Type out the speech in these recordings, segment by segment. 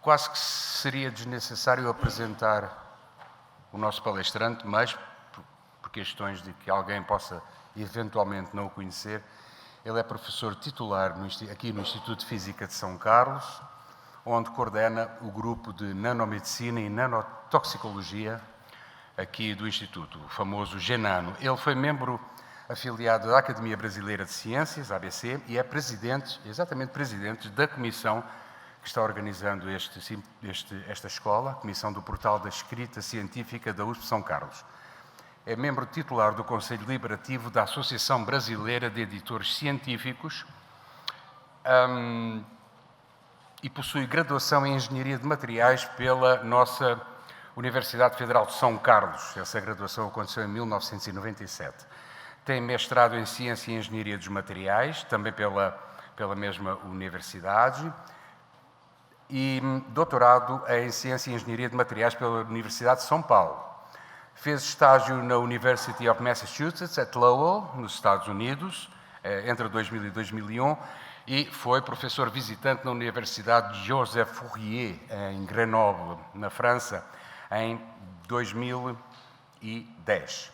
Quase que seria desnecessário apresentar o nosso palestrante, mas por questões de que alguém possa eventualmente não o conhecer, ele é professor titular aqui no Instituto de Física de São Carlos, onde coordena o grupo de nanomedicina e nanotoxicologia aqui do Instituto, o famoso GENANO. Ele foi membro afiliado da Academia Brasileira de Ciências, ABC, e é exatamente presidente da comissão que está organizando esta escola, a Comissão do Portal da Escrita Científica da USP São Carlos. É membro titular do Conselho Deliberativo da Associação Brasileira de Editores Científicos e possui graduação em Engenharia de Materiais pela nossa Universidade Federal de São Carlos. Essa graduação aconteceu em 1997. Tem mestrado em Ciência e Engenharia dos Materiais, também pela mesma universidade, e doutorado em Ciência e Engenharia de Materiais pela Universidade de São Paulo. Fez estágio na University of Massachusetts, at Lowell, nos Estados Unidos, entre 2000 e 2001, e foi professor visitante na Universidade de Joseph Fourier, em Grenoble, na França, em 2010.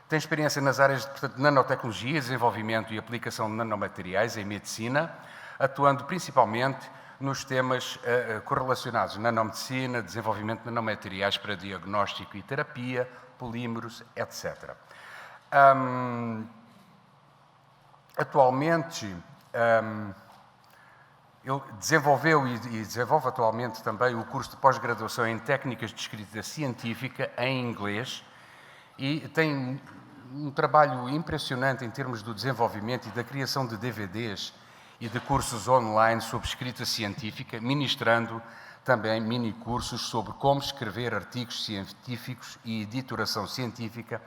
Tem experiência nas áreas de nanotecnologia, desenvolvimento e aplicação de nanomateriais em medicina, atuando principalmente nos temas correlacionados, nanomedicina, desenvolvimento de nanomateriais para diagnóstico e terapia, polímeros, etc. Atualmente, ele desenvolveu e desenvolve atualmente também o curso de pós-graduação em técnicas de escrita científica em inglês e tem um trabalho impressionante em termos do desenvolvimento e da criação de DVDs e de cursos online sobre escrita científica, ministrando também mini-cursos sobre como escrever artigos científicos e editoração científica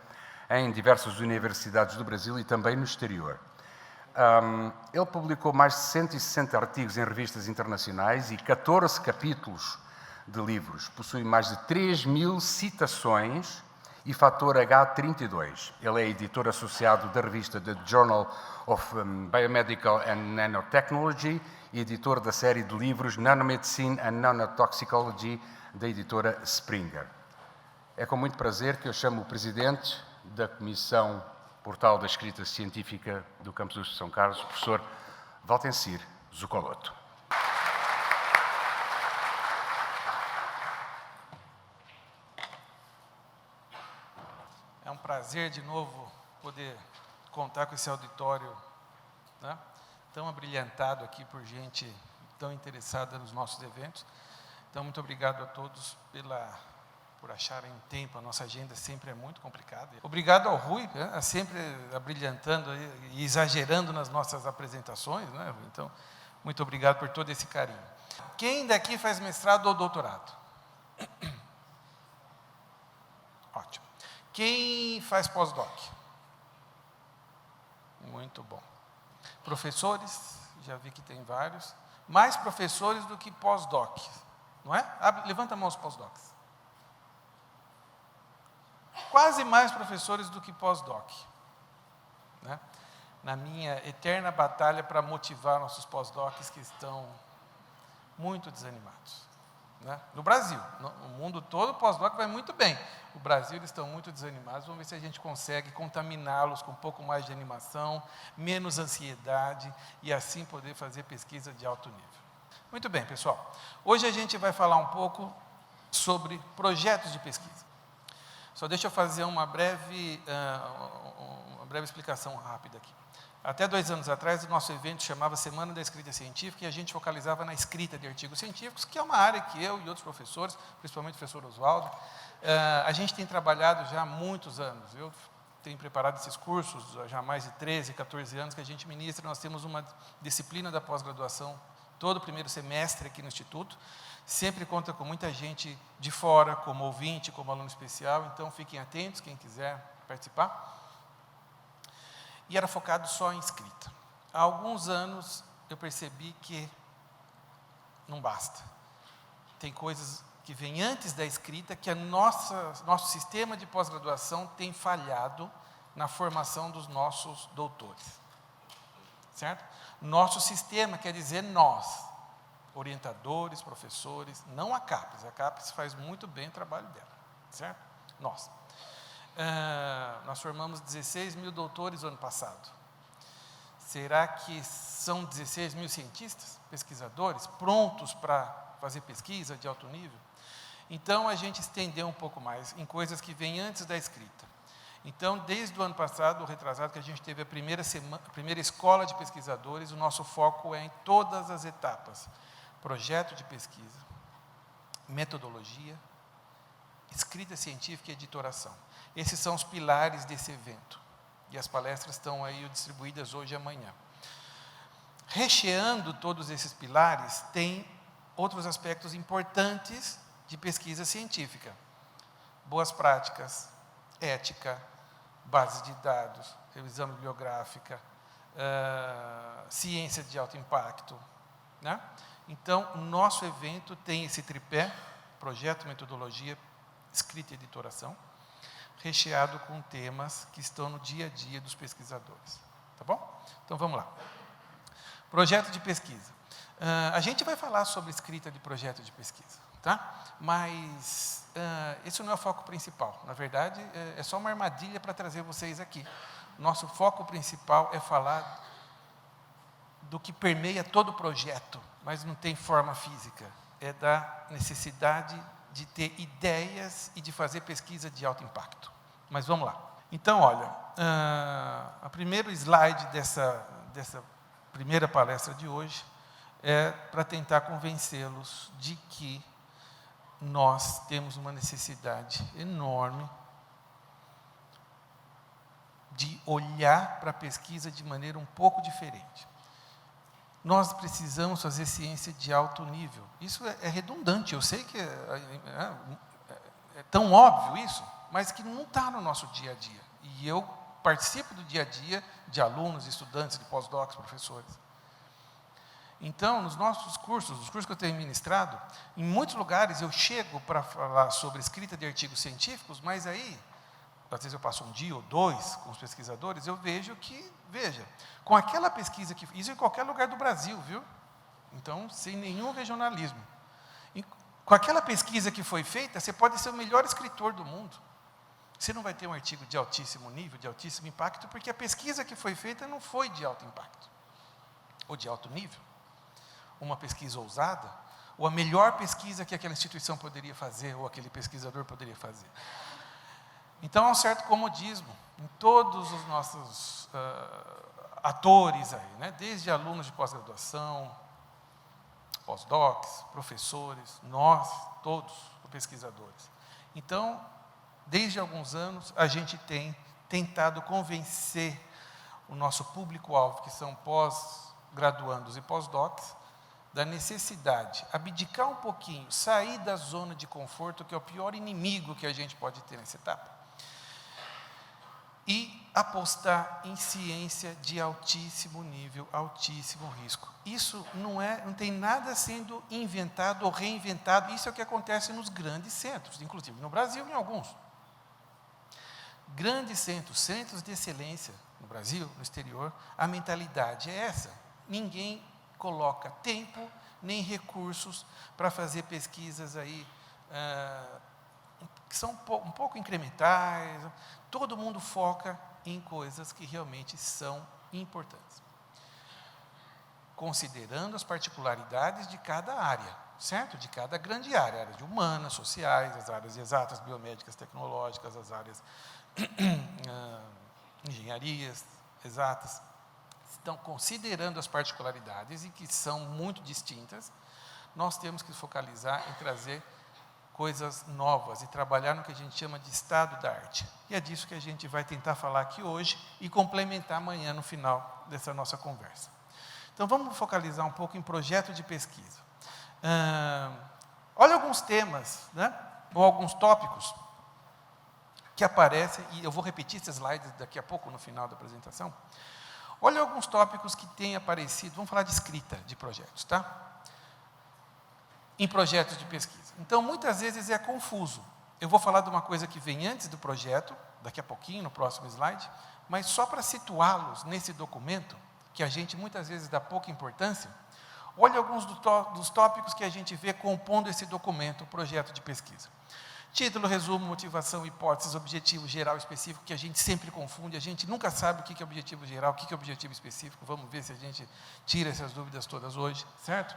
em diversas universidades do Brasil e também no exterior. Ele publicou mais de 160 artigos em revistas internacionais e 14 capítulos de livros. Possui mais de 3.000 citações e fator H32. Ele é editor associado da revista The Journal of Biomedical and Nanotechnology e editor da série de livros Nanomedicine and Nanotoxicology, da editora Springer. É com muito prazer que eu chamo o presidente da Comissão Portal da Escrita Científica do Campus de São Carlos, o professor Valtencir Zuccoloto. É um prazer, de novo, poder contar com esse auditório, né, tão abrilhantado aqui por gente tão interessada nos nossos eventos. Então, muito obrigado a todos por acharem tempo. A nossa agenda sempre é muito complicada. Obrigado ao Rui, né, sempre abrilhantando e exagerando nas nossas apresentações, né, Rui? Então, muito obrigado por todo esse carinho. Quem daqui faz mestrado ou doutorado? Ótimo. Quem faz pós-doc? Muito bom. Professores, já vi que tem vários. Mais professores do que pós-doc, não é? Levanta a mão os pós-docs. Quase mais professores do que pós-doc, né? Na minha eterna batalha para motivar nossos pós-docs que estão muito desanimados, né? No Brasil, no mundo todo, o pós-doc vai muito bem. No Brasil, eles estão muito desanimados. Vamos ver se a gente consegue contaminá-los com um pouco mais de animação, menos ansiedade e assim poder fazer pesquisa de alto nível. Muito bem, pessoal. Hoje a gente vai falar um pouco sobre projetos de pesquisa. Só deixa eu fazer uma breve explicação rápida aqui. Até 2 anos atrás, o nosso evento chamava Semana da Escrita Científica e a gente focalizava na escrita de artigos científicos, que é uma área que eu e outros professores, principalmente o professor Oswaldo, a gente tem trabalhado já há muitos anos. Eu tenho preparado esses cursos já há mais de 13, 14 anos que a gente ministra. Nós temos uma disciplina da pós-graduação todo o primeiro semestre aqui no Instituto. Sempre conta com muita gente de fora, como ouvinte, como aluno especial, então fiquem atentos, quem quiser participar. E era focado só em escrita. Há alguns anos eu percebi que não basta. tem coisas que vêm antes da escrita que nosso sistema de pós-graduação tem falhado na formação dos nossos doutores. Certo? Nosso sistema quer dizer nós, orientadores, professores, não a CAPES. A CAPES faz muito bem o trabalho dela. Certo? Nós. Nós formamos 16 mil doutores no ano passado. Será que são 16 mil cientistas, pesquisadores, prontos para fazer pesquisa de alto nível? Então, a gente estendeu um pouco mais em coisas que vêm antes da escrita. Então, desde o ano passado, o retrasado, que a gente teve a primeira escola de pesquisadores, o nosso foco é em todas as etapas. Projeto de pesquisa, metodologia, escrita científica e editoração. Esses são os pilares desse evento. E as palestras estão aí distribuídas hoje e amanhã. Recheando todos esses pilares, tem outros aspectos importantes de pesquisa científica. Boas práticas, ética, bases de dados, revisão bibliográfica, ciência de alto impacto. Né? Então, o nosso evento tem esse tripé, projeto, metodologia, escrita e editoração, recheado com temas que estão no dia a dia dos pesquisadores. Tá bom? Então, vamos lá. Projeto de pesquisa. A gente vai falar sobre escrita de projeto de pesquisa, tá? Mas esse não é o foco principal. Na verdade, é só uma armadilha para trazer vocês aqui. Nosso foco principal é falar do que permeia todo o projeto, mas não tem forma física. É da necessidade de ter ideias e de fazer pesquisa de alto impacto. Mas vamos lá. Então, olha, o primeiro slide dessa primeira palestra de hoje é para tentar convencê-los de que nós temos uma necessidade enorme de olhar para a pesquisa de maneira um pouco diferente. Nós precisamos fazer ciência de alto nível. Isso é redundante, eu sei que é tão óbvio isso, mas que não está no nosso dia a dia. E eu participo do dia a dia de alunos, estudantes, de pós-docs, professores. Então, nos nossos cursos, os cursos que eu tenho ministrado, em muitos lugares eu chego para falar sobre escrita de artigos científicos, mas aí, às vezes eu passo um dia ou dois com os pesquisadores, eu vejo que, com aquela pesquisa que... Isso em qualquer lugar do Brasil, viu? Então, sem nenhum regionalismo. Com aquela pesquisa que foi feita, você pode ser o melhor escritor do mundo. Você não vai ter um artigo de altíssimo nível, de altíssimo impacto, porque a pesquisa que foi feita não foi de alto impacto, ou de alto nível. Uma pesquisa ousada, ou a melhor pesquisa que aquela instituição poderia fazer, ou aquele pesquisador poderia fazer. Então, há um certo comodismo em todos os nossos atores aí, né? Desde alunos de pós-graduação, pós-docs, professores, nós, todos os pesquisadores. Então, desde alguns anos, a gente tem tentado convencer o nosso público-alvo, que são pós-graduandos e pós-docs, da necessidade, abdicar um pouquinho, sair da zona de conforto, que é o pior inimigo que a gente pode ter nessa etapa, e apostar em ciência de altíssimo nível, altíssimo risco. Isso não tem nada sendo inventado ou reinventado, isso é o que acontece nos grandes centros, inclusive no Brasil, em alguns. Grandes centros, centros de excelência no Brasil, no exterior, a mentalidade é essa. Ninguém coloca tempo nem recursos para fazer pesquisas aí, que são um pouco incrementais. Todo mundo foca em coisas que realmente são importantes, considerando as particularidades de cada área, certo? De cada grande área, áreas de humanas, sociais, as áreas exatas, biomédicas, tecnológicas, as áreas engenharias exatas. Estão considerando as particularidades e que são muito distintas, nós temos que focalizar em trazer coisas novas e trabalhar no que a gente chama de estado da arte. E é disso que a gente vai tentar falar aqui hoje e complementar amanhã no final dessa nossa conversa. Então, vamos focalizar um pouco em projeto de pesquisa. Olha alguns temas, né? Ou alguns tópicos que aparecem, e eu vou repetir esses slides daqui a pouco no final da apresentação. Olha alguns tópicos que têm aparecido, vamos falar de escrita de projetos, tá? em projetos de pesquisa. Então, muitas vezes é confuso. Eu vou falar de uma coisa que vem antes do projeto, daqui a pouquinho, no próximo slide, mas só para situá-los nesse documento, que a gente muitas vezes dá pouca importância, olhe alguns dos tópicos que a gente vê compondo esse documento, o projeto de pesquisa. Título, resumo, motivação, hipóteses, objetivo geral específico, que a gente sempre confunde, a gente nunca sabe o que é objetivo geral, o que é objetivo específico, vamos ver se a gente tira essas dúvidas todas hoje, certo?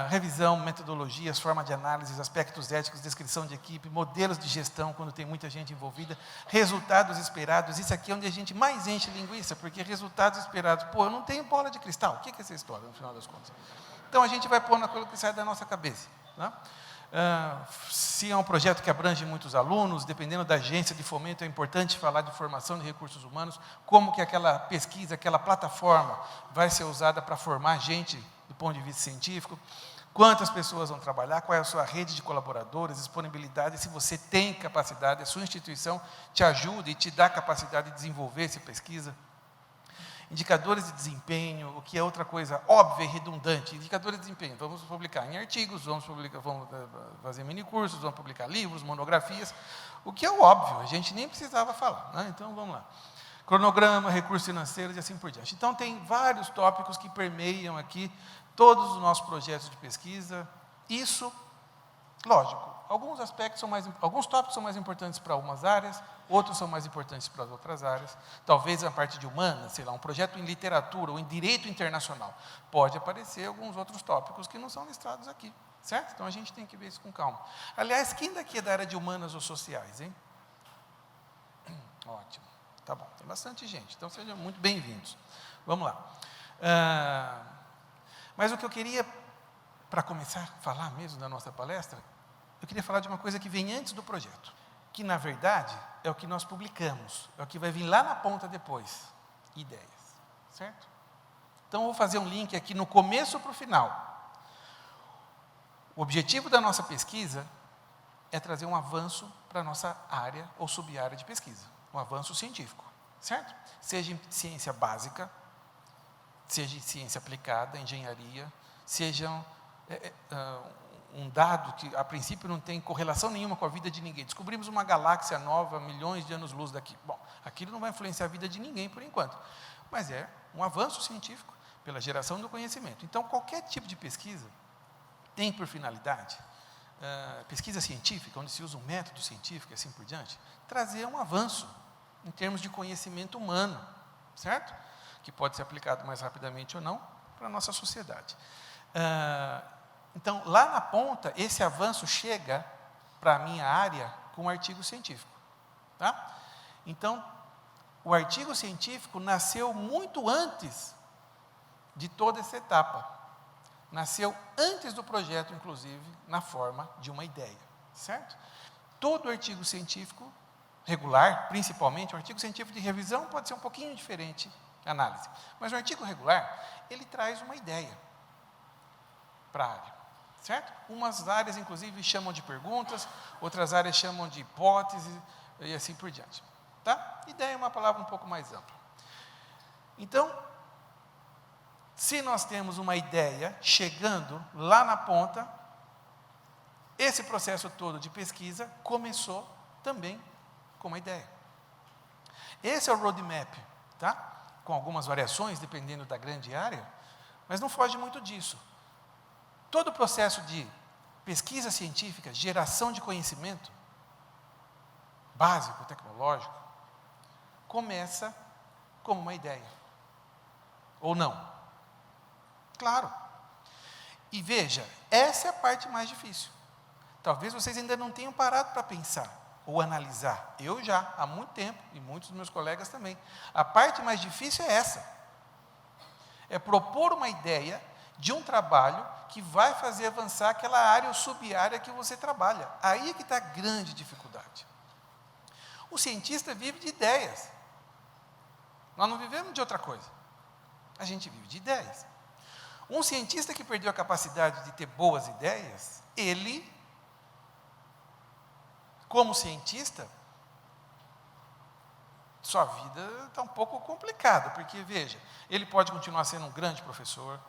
Revisão, metodologias, forma de análise, aspectos éticos, descrição de equipe, modelos de gestão, quando tem muita gente envolvida, resultados esperados, isso aqui é onde a gente mais enche linguiça, porque resultados esperados, eu não tenho bola de cristal, o que é essa história, no final das contas? Então, a gente vai pôr naquilo que sai da nossa cabeça, né? Se é um projeto que abrange muitos alunos, dependendo da agência de fomento, é importante falar de formação de recursos humanos, como que aquela pesquisa, aquela plataforma vai ser usada para formar gente do ponto de vista científico, quantas pessoas vão trabalhar, qual é a sua rede de colaboradores, disponibilidade, se você tem capacidade, a sua instituição te ajuda e te dá capacidade de desenvolver essa pesquisa. Indicadores de desempenho, o que é outra coisa óbvia e redundante. Indicadores de desempenho, vamos publicar em artigos, vamos fazer minicursos, vamos publicar livros, monografias, o que é óbvio, a gente nem precisava falar, né? Então, vamos lá. Cronograma, recursos financeiros e assim por diante. Então, tem vários tópicos que permeiam aqui todos os nossos projetos de pesquisa. Isso, lógico, alguns tópicos são mais importantes para algumas áreas, outros são mais importantes para as outras áreas. Talvez a parte de humanas, sei lá, um projeto em literatura ou em direito internacional. Pode aparecer alguns outros tópicos que não são listados aqui, certo? Então, a gente tem que ver isso com calma. Aliás, quem daqui é da área de humanas ou sociais, hein? Ótimo. Tá bom, tem bastante gente, então sejam muito bem-vindos. Vamos lá. Mas o que eu queria, para começar a falar mesmo da nossa palestra, eu queria falar de uma coisa que vem antes do projeto, que na verdade é o que nós publicamos, é o que vai vir lá na ponta depois, ideias, certo? Então eu vou fazer um link aqui no começo para o final. O objetivo da nossa pesquisa é trazer um avanço para a nossa área ou sub-área de pesquisa. Um avanço científico, certo? Seja em ciência básica, seja em ciência aplicada, engenharia, seja um dado que, a princípio, não tem correlação nenhuma com a vida de ninguém. Descobrimos uma galáxia nova, milhões de anos-luz daqui. Bom, aquilo não vai influenciar a vida de ninguém, por enquanto. Mas é um avanço científico pela geração do conhecimento. Então, qualquer tipo de pesquisa tem por finalidade, pesquisa científica, onde se usa um método científico e assim por diante, trazer um avanço em termos de conhecimento humano, certo? Que pode ser aplicado mais rapidamente ou não para a nossa sociedade. Então, lá na ponta, esse avanço chega para a minha área com um artigo científico. Tá? Então, o artigo científico nasceu muito antes de toda essa etapa. Nasceu antes do projeto, inclusive, na forma de uma ideia, certo? Todo artigo científico regular, principalmente, o artigo científico de revisão pode ser um pouquinho diferente a análise, mas o artigo regular, ele traz uma ideia para a área, certo? Umas áreas, inclusive, chamam de perguntas, outras áreas chamam de hipótese e assim por diante, tá? Ideia é uma palavra um pouco mais ampla. Então, se nós temos uma ideia chegando lá na ponta, esse processo todo de pesquisa começou também com uma ideia. Esse é o roadmap, tá? Com algumas variações, dependendo da grande área, mas não foge muito disso. Todo o processo de pesquisa científica, geração de conhecimento, básico, tecnológico, começa como uma ideia. Ou não? Claro. E veja, essa é a parte mais difícil. Talvez vocês ainda não tenham parado para pensar ou analisar. Eu já, há muito tempo, e muitos dos meus colegas também. A parte mais difícil é essa. É propor uma ideia de um trabalho que vai fazer avançar aquela área ou sub-área que você trabalha. Aí é que está a grande dificuldade. O cientista vive de ideias. Nós não vivemos de outra coisa. A gente vive de ideias. Um cientista que perdeu a capacidade de ter boas ideias, ele, como cientista, sua vida está um pouco complicada, porque, veja, ele pode continuar sendo um grande professor,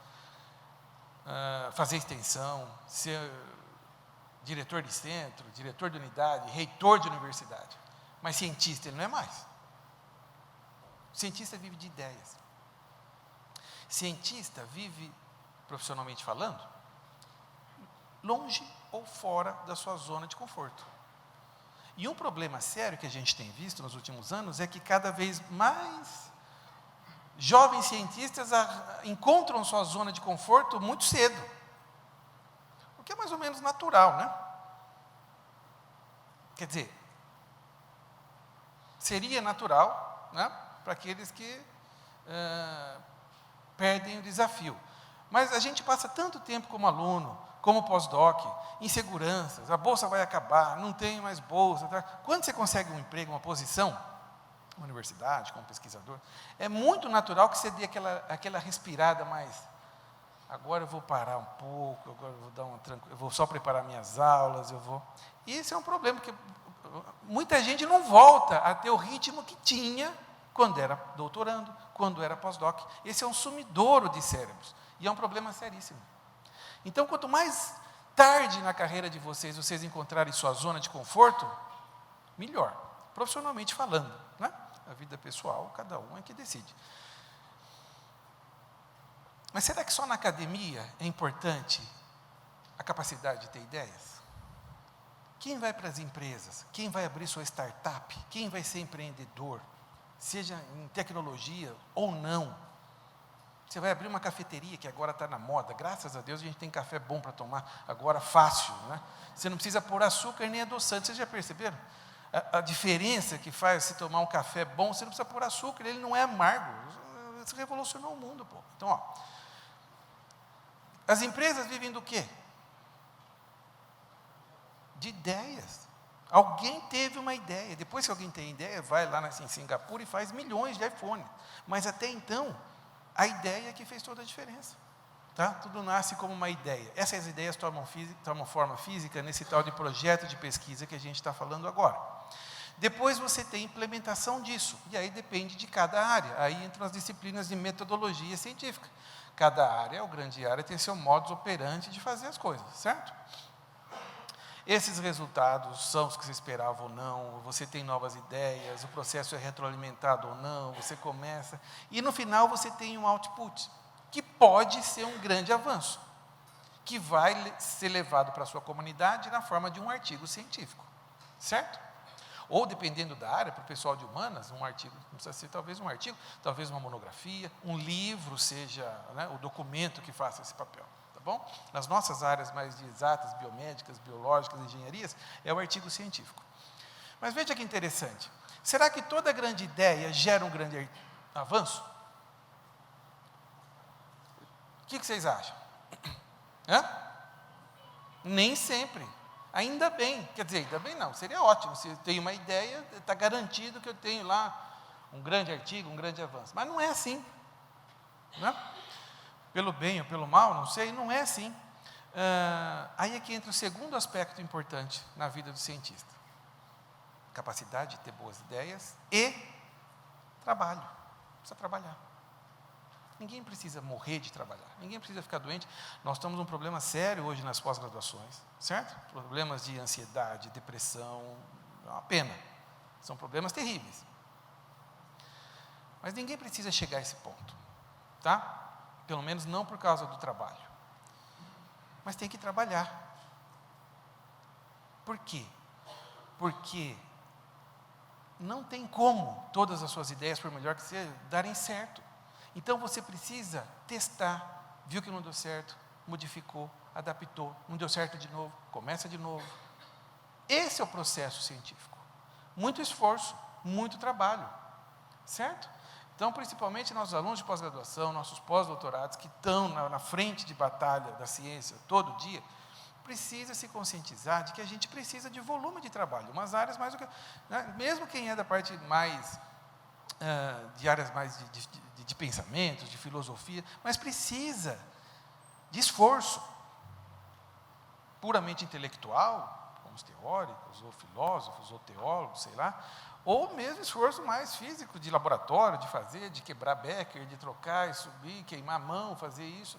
fazer extensão, ser diretor de centro, diretor de unidade, reitor de universidade. Mas cientista ele não é mais. Cientista vive de ideias. Cientista vive, profissionalmente falando, longe ou fora da sua zona de conforto. E um problema sério que a gente tem visto nos últimos anos é que cada vez mais jovens cientistas encontram sua zona de conforto muito cedo. O que é mais ou menos natural, né? Quer dizer, seria natural, né, para aqueles que perdem o desafio. Mas a gente passa tanto tempo como aluno, como pós-doc, inseguranças, a bolsa vai acabar, não tem mais bolsa. Tá? Quando você consegue um emprego, uma posição, uma universidade, como pesquisador, é muito natural que você dê aquela respirada mais. Agora eu vou parar um pouco, agora eu vou dar eu vou só preparar minhas aulas, E esse é um problema, porque muita gente não volta a ter o ritmo que tinha quando era doutorando, quando era pós-doc. Esse é um sumidouro de cérebros, e é um problema seríssimo. Então, quanto mais tarde na carreira de vocês encontrarem sua zona de conforto, melhor, profissionalmente falando, né? A vida pessoal, cada um é que decide. Mas será que só na academia é importante a capacidade de ter ideias? Quem vai para as empresas? Quem vai abrir sua startup? Quem vai ser empreendedor? Seja em tecnologia ou não. Você vai abrir uma cafeteria, que agora está na moda. Graças a Deus a gente tem café bom para tomar, agora fácil, né? Você não precisa pôr açúcar nem adoçante. Vocês já perceberam? A diferença que faz se tomar um café bom, você não precisa pôr açúcar, ele não é amargo. Isso revolucionou o mundo, pô. Então, as empresas vivem do quê? De ideias. Alguém teve uma ideia. Depois que alguém tem ideia, vai lá em Singapura e faz milhões de iPhone. Mas até então, a ideia é que fez toda a diferença. Tá? Tudo nasce como uma ideia. Essas ideias tomam forma física nesse tal de projeto de pesquisa que a gente está falando agora. Depois você tem implementação disso, e aí depende de cada área. Aí entram as disciplinas de metodologia científica. Cada área, ou grande área, tem seu modus operandi de fazer as coisas, certo? Esses resultados são os que você esperava ou não, você tem novas ideias, o processo é retroalimentado ou não, você começa, e no final você tem um output, que pode ser um grande avanço, que vai ser levado para a sua comunidade na forma de um artigo científico, certo? Ou, dependendo da área, para o pessoal de humanas, um artigo, não precisa ser talvez um artigo, talvez uma monografia, um livro seja, né, o documento que faça esse papel. Tá bom? Nas nossas áreas mais de exatas, biomédicas, biológicas, engenharias, é o artigo científico. Mas veja que interessante. Será que toda grande ideia gera um grande avanço? O que vocês acham? Nem sempre. Ainda bem. Quer dizer, ainda bem não. Seria ótimo. Se eu tenho uma ideia, está garantido que eu tenho lá um grande artigo, um grande avanço. Mas não é assim. Não é? Pelo bem ou pelo mal, não sei, não é assim. Aí é que entra o segundo aspecto importante na vida do cientista. Capacidade de ter boas ideias e trabalho. Precisa trabalhar. Ninguém precisa morrer de trabalhar. Ninguém precisa ficar doente. Nós temos um problema sério hoje nas pós-graduações, certo? Problemas de ansiedade, depressão, é uma pena. São problemas terríveis. Mas ninguém precisa chegar a esse ponto, tá? Pelo menos não por causa do trabalho. Mas tem que trabalhar. Por quê? Porque não tem como todas as suas ideias, por melhor que seja, darem certo. Então você precisa testar, viu que não deu certo, modificou, adaptou, não deu certo de novo, começa de novo. Esse é o processo científico. Muito esforço, muito trabalho, certo? Então, principalmente nossos alunos de pós-graduação, nossos pós-doutorados, que estão na frente de batalha da ciência todo dia, precisa se conscientizar de que a gente precisa de volume de trabalho. Umas áreas mais do que... Né, mesmo quem é da parte mais... de áreas mais de pensamentos, de filosofia, mas precisa de esforço puramente intelectual, como os teóricos, ou filósofos, ou teólogos, sei lá, ou mesmo esforço mais físico, de laboratório, de fazer, de quebrar becker, de trocar e subir, queimar a mão, fazer isso.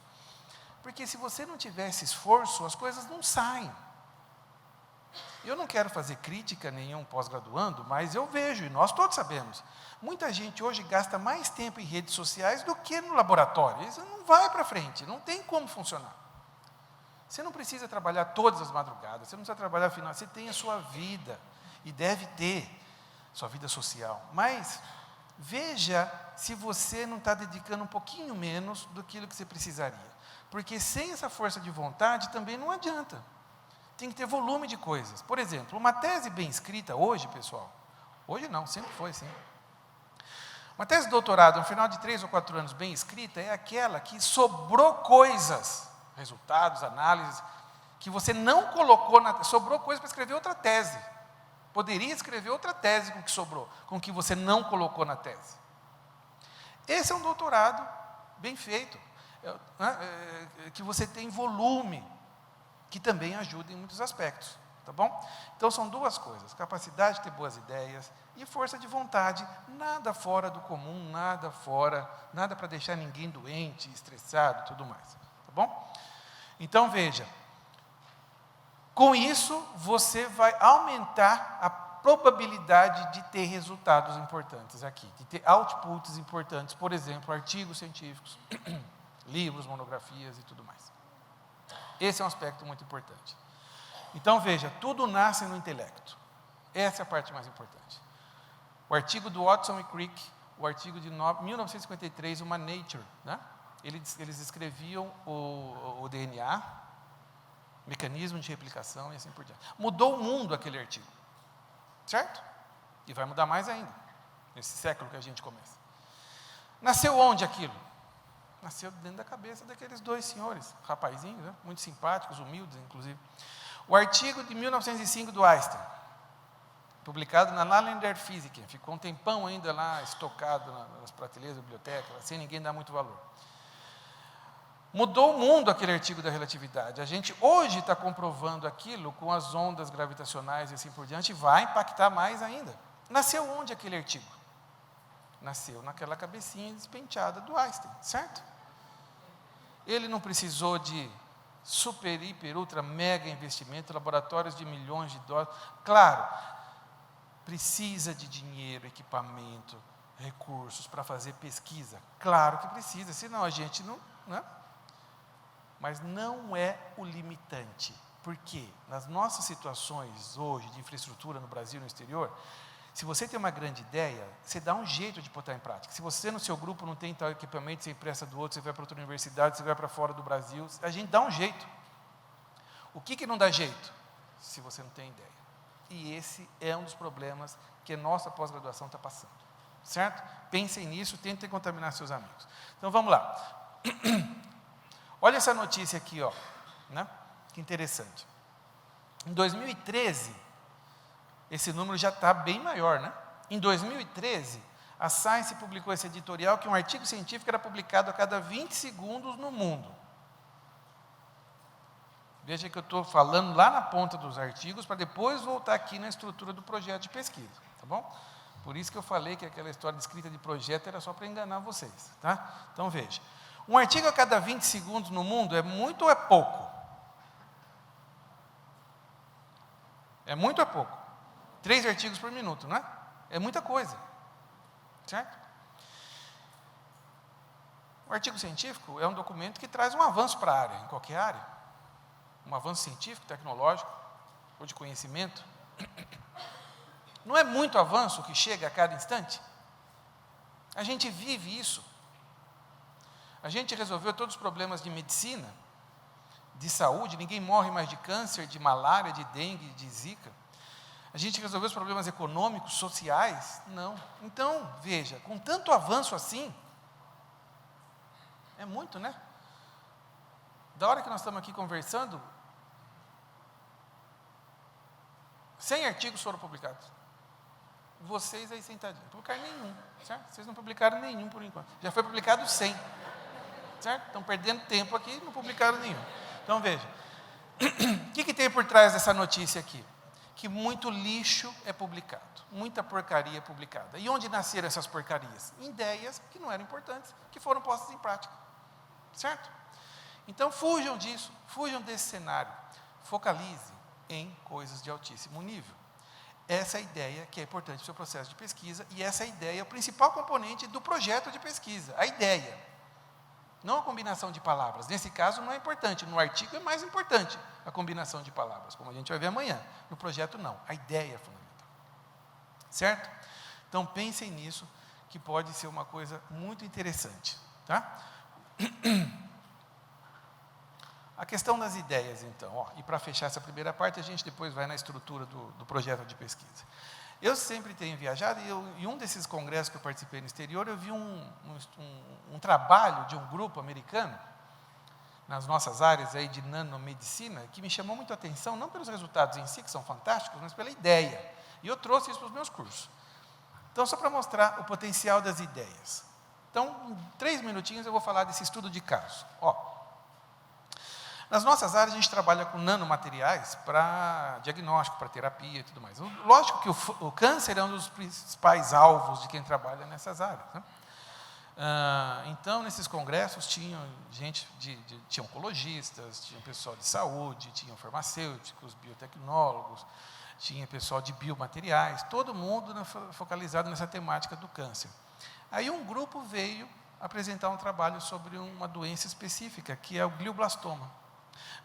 Porque se você não tiver esse esforço, as coisas não saem. Eu não quero fazer crítica a nenhum pós-graduando, mas eu vejo, e nós todos sabemos, muita gente hoje gasta mais tempo em redes sociais do que no laboratório. Isso não vai para frente, não tem como funcionar. Você não precisa trabalhar todas as madrugadas, você não precisa trabalhar final, você tem a sua vida, e deve ter sua vida social. Mas veja se você não está dedicando um pouquinho menos do que você precisaria. Porque sem essa força de vontade também não adianta. Tem que ter volume de coisas. Por exemplo, uma tese bem escrita hoje, pessoal, hoje não, sempre foi assim. Uma tese de doutorado, no final de 3 ou 4 anos bem escrita, é aquela que sobrou coisas, resultados, análises, que você não colocou, sobrou coisa para escrever outra tese. Poderia escrever outra tese com o que sobrou, com o que você não colocou na tese. Esse é um doutorado bem feito, que você tem volume, que também ajuda em muitos aspectos, tá bom? Então são duas coisas, capacidade de ter boas ideias e força de vontade, nada fora do comum, nada para deixar ninguém doente, estressado, tudo mais, tá bom? Então veja, com isso você vai aumentar a probabilidade de ter resultados importantes aqui, de ter outputs importantes, por exemplo, artigos científicos, livros, monografias e tudo mais. Esse é um aspecto muito importante. Então, veja, tudo nasce no intelecto. Essa é a parte mais importante. O artigo do Watson e Crick, o artigo de 1953, uma Nature, né? Eles escreviam o DNA, mecanismo de replicação e assim por diante. Mudou o mundo aquele artigo, certo? E vai mudar mais ainda, nesse século que a gente começa. Nasceu onde aquilo? Nasceu dentro da cabeça daqueles dois senhores, rapazinhos, né? Muito simpáticos, humildes, inclusive. O artigo de 1905 do Einstein, publicado na Lander Physics, ficou um tempão ainda lá, estocado nas prateleiras da biblioteca, sem ninguém dar muito valor. Mudou o mundo aquele artigo da relatividade. A gente hoje está comprovando aquilo com as ondas gravitacionais e assim por diante, vai impactar mais ainda. Nasceu onde aquele artigo? Nasceu naquela cabecinha despenteada do Einstein, certo? Ele não precisou de super, hiper, ultra, mega investimento, laboratórios de milhões de dólares. Claro, precisa de dinheiro, equipamento, recursos para fazer pesquisa. Claro que precisa, senão a gente não, né? Mas não é o limitante. Por quê? Nas nossas situações hoje de infraestrutura no Brasil e no exterior, se você tem uma grande ideia, você dá um jeito de botar em prática. Se você no seu grupo não tem tal equipamento, você empresta do outro, você vai para outra universidade, você vai para fora do Brasil, a gente dá um jeito. O que não dá jeito? Se você não tem ideia. E esse é um dos problemas que a nossa pós-graduação está passando. Certo? Pensem nisso, tentem contaminar seus amigos. Então vamos lá. Olha essa notícia aqui, ó, né? Que interessante. Em 2013, esse número já está bem maior, né? Em 2013, a Science publicou esse editorial que um artigo científico era publicado a cada 20 segundos no mundo. Veja que eu estou falando lá na ponta dos artigos para depois voltar aqui na estrutura do projeto de pesquisa, tá bom? Por isso que eu falei que aquela história de escrita de projeto era só para enganar vocês, tá? Então veja, um artigo a cada 20 segundos no mundo é muito ou é pouco? É muito ou é pouco? 3 artigos por minuto, não é? É muita coisa, certo? O artigo científico é um documento que traz um avanço para a área, em qualquer área. Um avanço científico, tecnológico, ou de conhecimento. Não é muito avanço que chega a cada instante? A gente vive isso. A gente resolveu todos os problemas de medicina, de saúde, ninguém morre mais de câncer, de malária, de dengue, de zika. A gente resolveu os problemas econômicos, sociais? Não. Então, veja, com tanto avanço assim, é muito, né? Da hora que nós estamos aqui conversando, 100 artigos foram publicados. Vocês aí sentadinhos, não publicaram nenhum, certo? Vocês não publicaram nenhum por enquanto. Já foi publicado 100, certo? Estão perdendo tempo aqui e não publicaram nenhum. Então, veja, o que tem por trás dessa notícia aqui? Que muito lixo é publicado, muita porcaria é publicada. E onde nasceram essas porcarias? Ideias que não eram importantes, que foram postas em prática, certo? Então, fujam disso, fujam desse cenário. Focalize em coisas de altíssimo nível. Essa é a ideia que é importante para o seu processo de pesquisa, e essa ideia é o principal componente do projeto de pesquisa, a ideia. Não a combinação de palavras. Nesse caso, não é importante. No artigo é mais importante a combinação de palavras, como a gente vai ver amanhã. No projeto, não. A ideia é fundamental. Certo? Então, pensem nisso, que pode ser uma coisa muito interessante. Tá? A questão das ideias, então. E para fechar essa primeira parte, a gente depois vai na estrutura do projeto de pesquisa. Eu sempre tenho viajado, e um desses congressos que eu participei no exterior, eu vi um trabalho de um grupo americano, nas nossas áreas aí de nanomedicina, que me chamou muito a atenção, não pelos resultados em si, que são fantásticos, mas pela ideia. E eu trouxe isso para os meus cursos. Então, só para mostrar o potencial das ideias. Então, em 3 minutinhos, eu vou falar desse estudo de caso. Nas nossas áreas, a gente trabalha com nanomateriais para diagnóstico, para terapia e tudo mais. Lógico que o câncer é um dos principais alvos de quem trabalha nessas áreas. Né? Então, nesses congressos, tinham tinha oncologistas, tinha pessoal de saúde, tinham farmacêuticos, biotecnólogos, tinha pessoal de biomateriais, todo mundo focalizado nessa temática do câncer. Aí um grupo veio apresentar um trabalho sobre uma doença específica, que é o glioblastoma.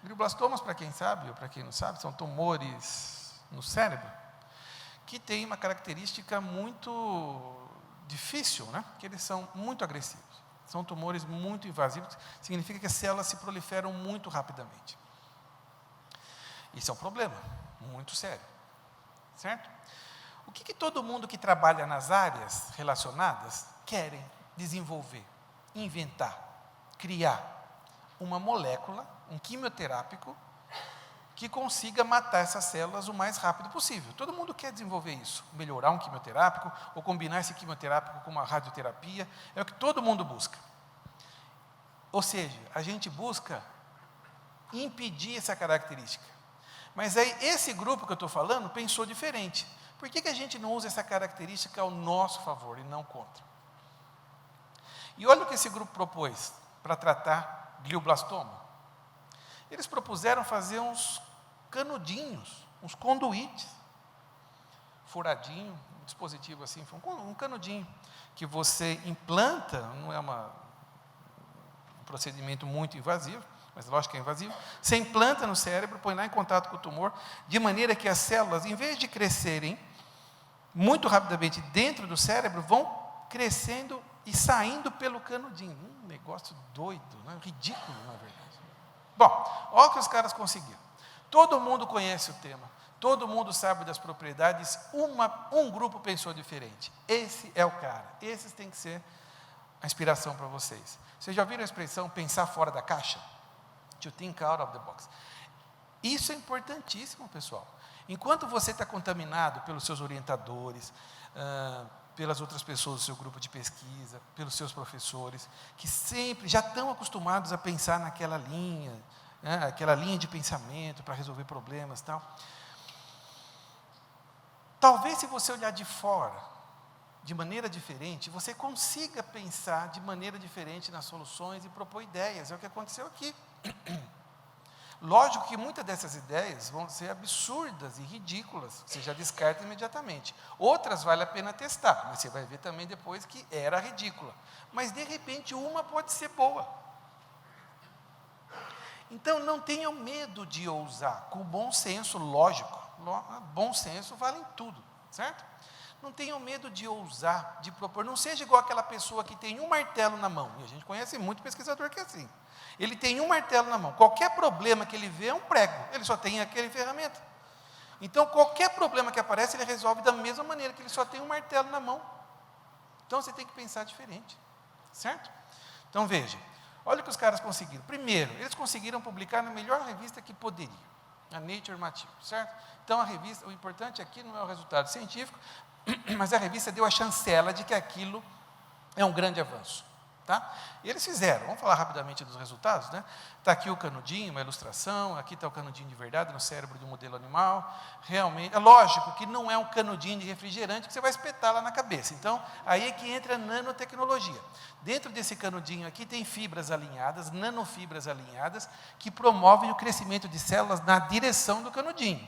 Glioblastomas, para quem sabe ou para quem não sabe, são tumores no cérebro, que têm uma característica muito difícil, né? Que eles são muito agressivos. São tumores muito invasivos, significa que as células se proliferam muito rapidamente. Isso é um problema muito sério, certo? O que todo mundo que trabalha nas áreas relacionadas querem desenvolver, inventar, criar uma molécula, um quimioterápico, que consiga matar essas células o mais rápido possível. Todo mundo quer desenvolver isso, melhorar um quimioterápico, ou combinar esse quimioterápico com uma radioterapia, é o que todo mundo busca. Ou seja, a gente busca impedir essa característica. Mas aí, esse grupo que eu estou falando, pensou diferente. Por que a gente não usa essa característica ao nosso favor e não contra? E olha o que esse grupo propôs para tratar glioblastoma. Eles propuseram fazer uns canudinhos, uns conduítes, furadinho, um dispositivo assim, um canudinho, que você implanta, não é um procedimento muito invasivo, mas lógico que é invasivo, você implanta no cérebro, põe lá em contato com o tumor, de maneira que as células, em vez de crescerem muito rapidamente dentro do cérebro, vão crescendo e saindo pelo canudinho. Um negócio doido, né? Ridículo, na verdade. Bom, olha o que os caras conseguiram. Todo mundo conhece o tema, todo mundo sabe das propriedades, um grupo pensou diferente. Esse é o cara, esses têm que ser a inspiração para vocês. Vocês já ouviram a expressão pensar fora da caixa? To think out of the box. Isso é importantíssimo, pessoal. Enquanto você está contaminado pelos seus orientadores, pelas outras pessoas do seu grupo de pesquisa, pelos seus professores, que sempre já estão acostumados a pensar naquela linha, né, aquela linha de pensamento para resolver problemas e tal. Talvez, se você olhar de fora, de maneira diferente, você consiga pensar de maneira diferente nas soluções e propor ideias. É o que aconteceu aqui. Lógico que muitas dessas ideias vão ser absurdas e ridículas, você já descarta imediatamente. Outras vale a pena testar, mas você vai ver também depois que era ridícula. Mas, de repente, uma pode ser boa. Então, não tenham medo de ousar, com bom senso, lógico. Bom senso vale em tudo, certo? Não tenham medo de ousar, de propor. Não seja igual aquela pessoa que tem um martelo na mão. E a gente conhece muito pesquisador que é assim. Ele tem um martelo na mão. Qualquer problema que ele vê é um prego. Ele só tem aquela ferramenta. Então, qualquer problema que aparece, ele resolve da mesma maneira, que ele só tem um martelo na mão. Então, você tem que pensar diferente. Certo? Então, veja. Olha o que os caras conseguiram. Primeiro, eles conseguiram publicar na melhor revista que poderiam. A Nature Materials. Certo? Então, a revista, o importante aqui não é o resultado científico, mas a revista deu a chancela de que aquilo é um grande avanço. Tá? E eles fizeram, vamos falar rapidamente dos resultados, né? Está aqui o canudinho, uma ilustração, aqui está o canudinho de verdade no cérebro de um modelo animal. Realmente, é lógico que não é um canudinho de refrigerante que você vai espetar lá na cabeça. Então, aí é que entra a nanotecnologia. Dentro desse canudinho aqui tem fibras alinhadas, nanofibras alinhadas, que promovem o crescimento de células na direção do canudinho.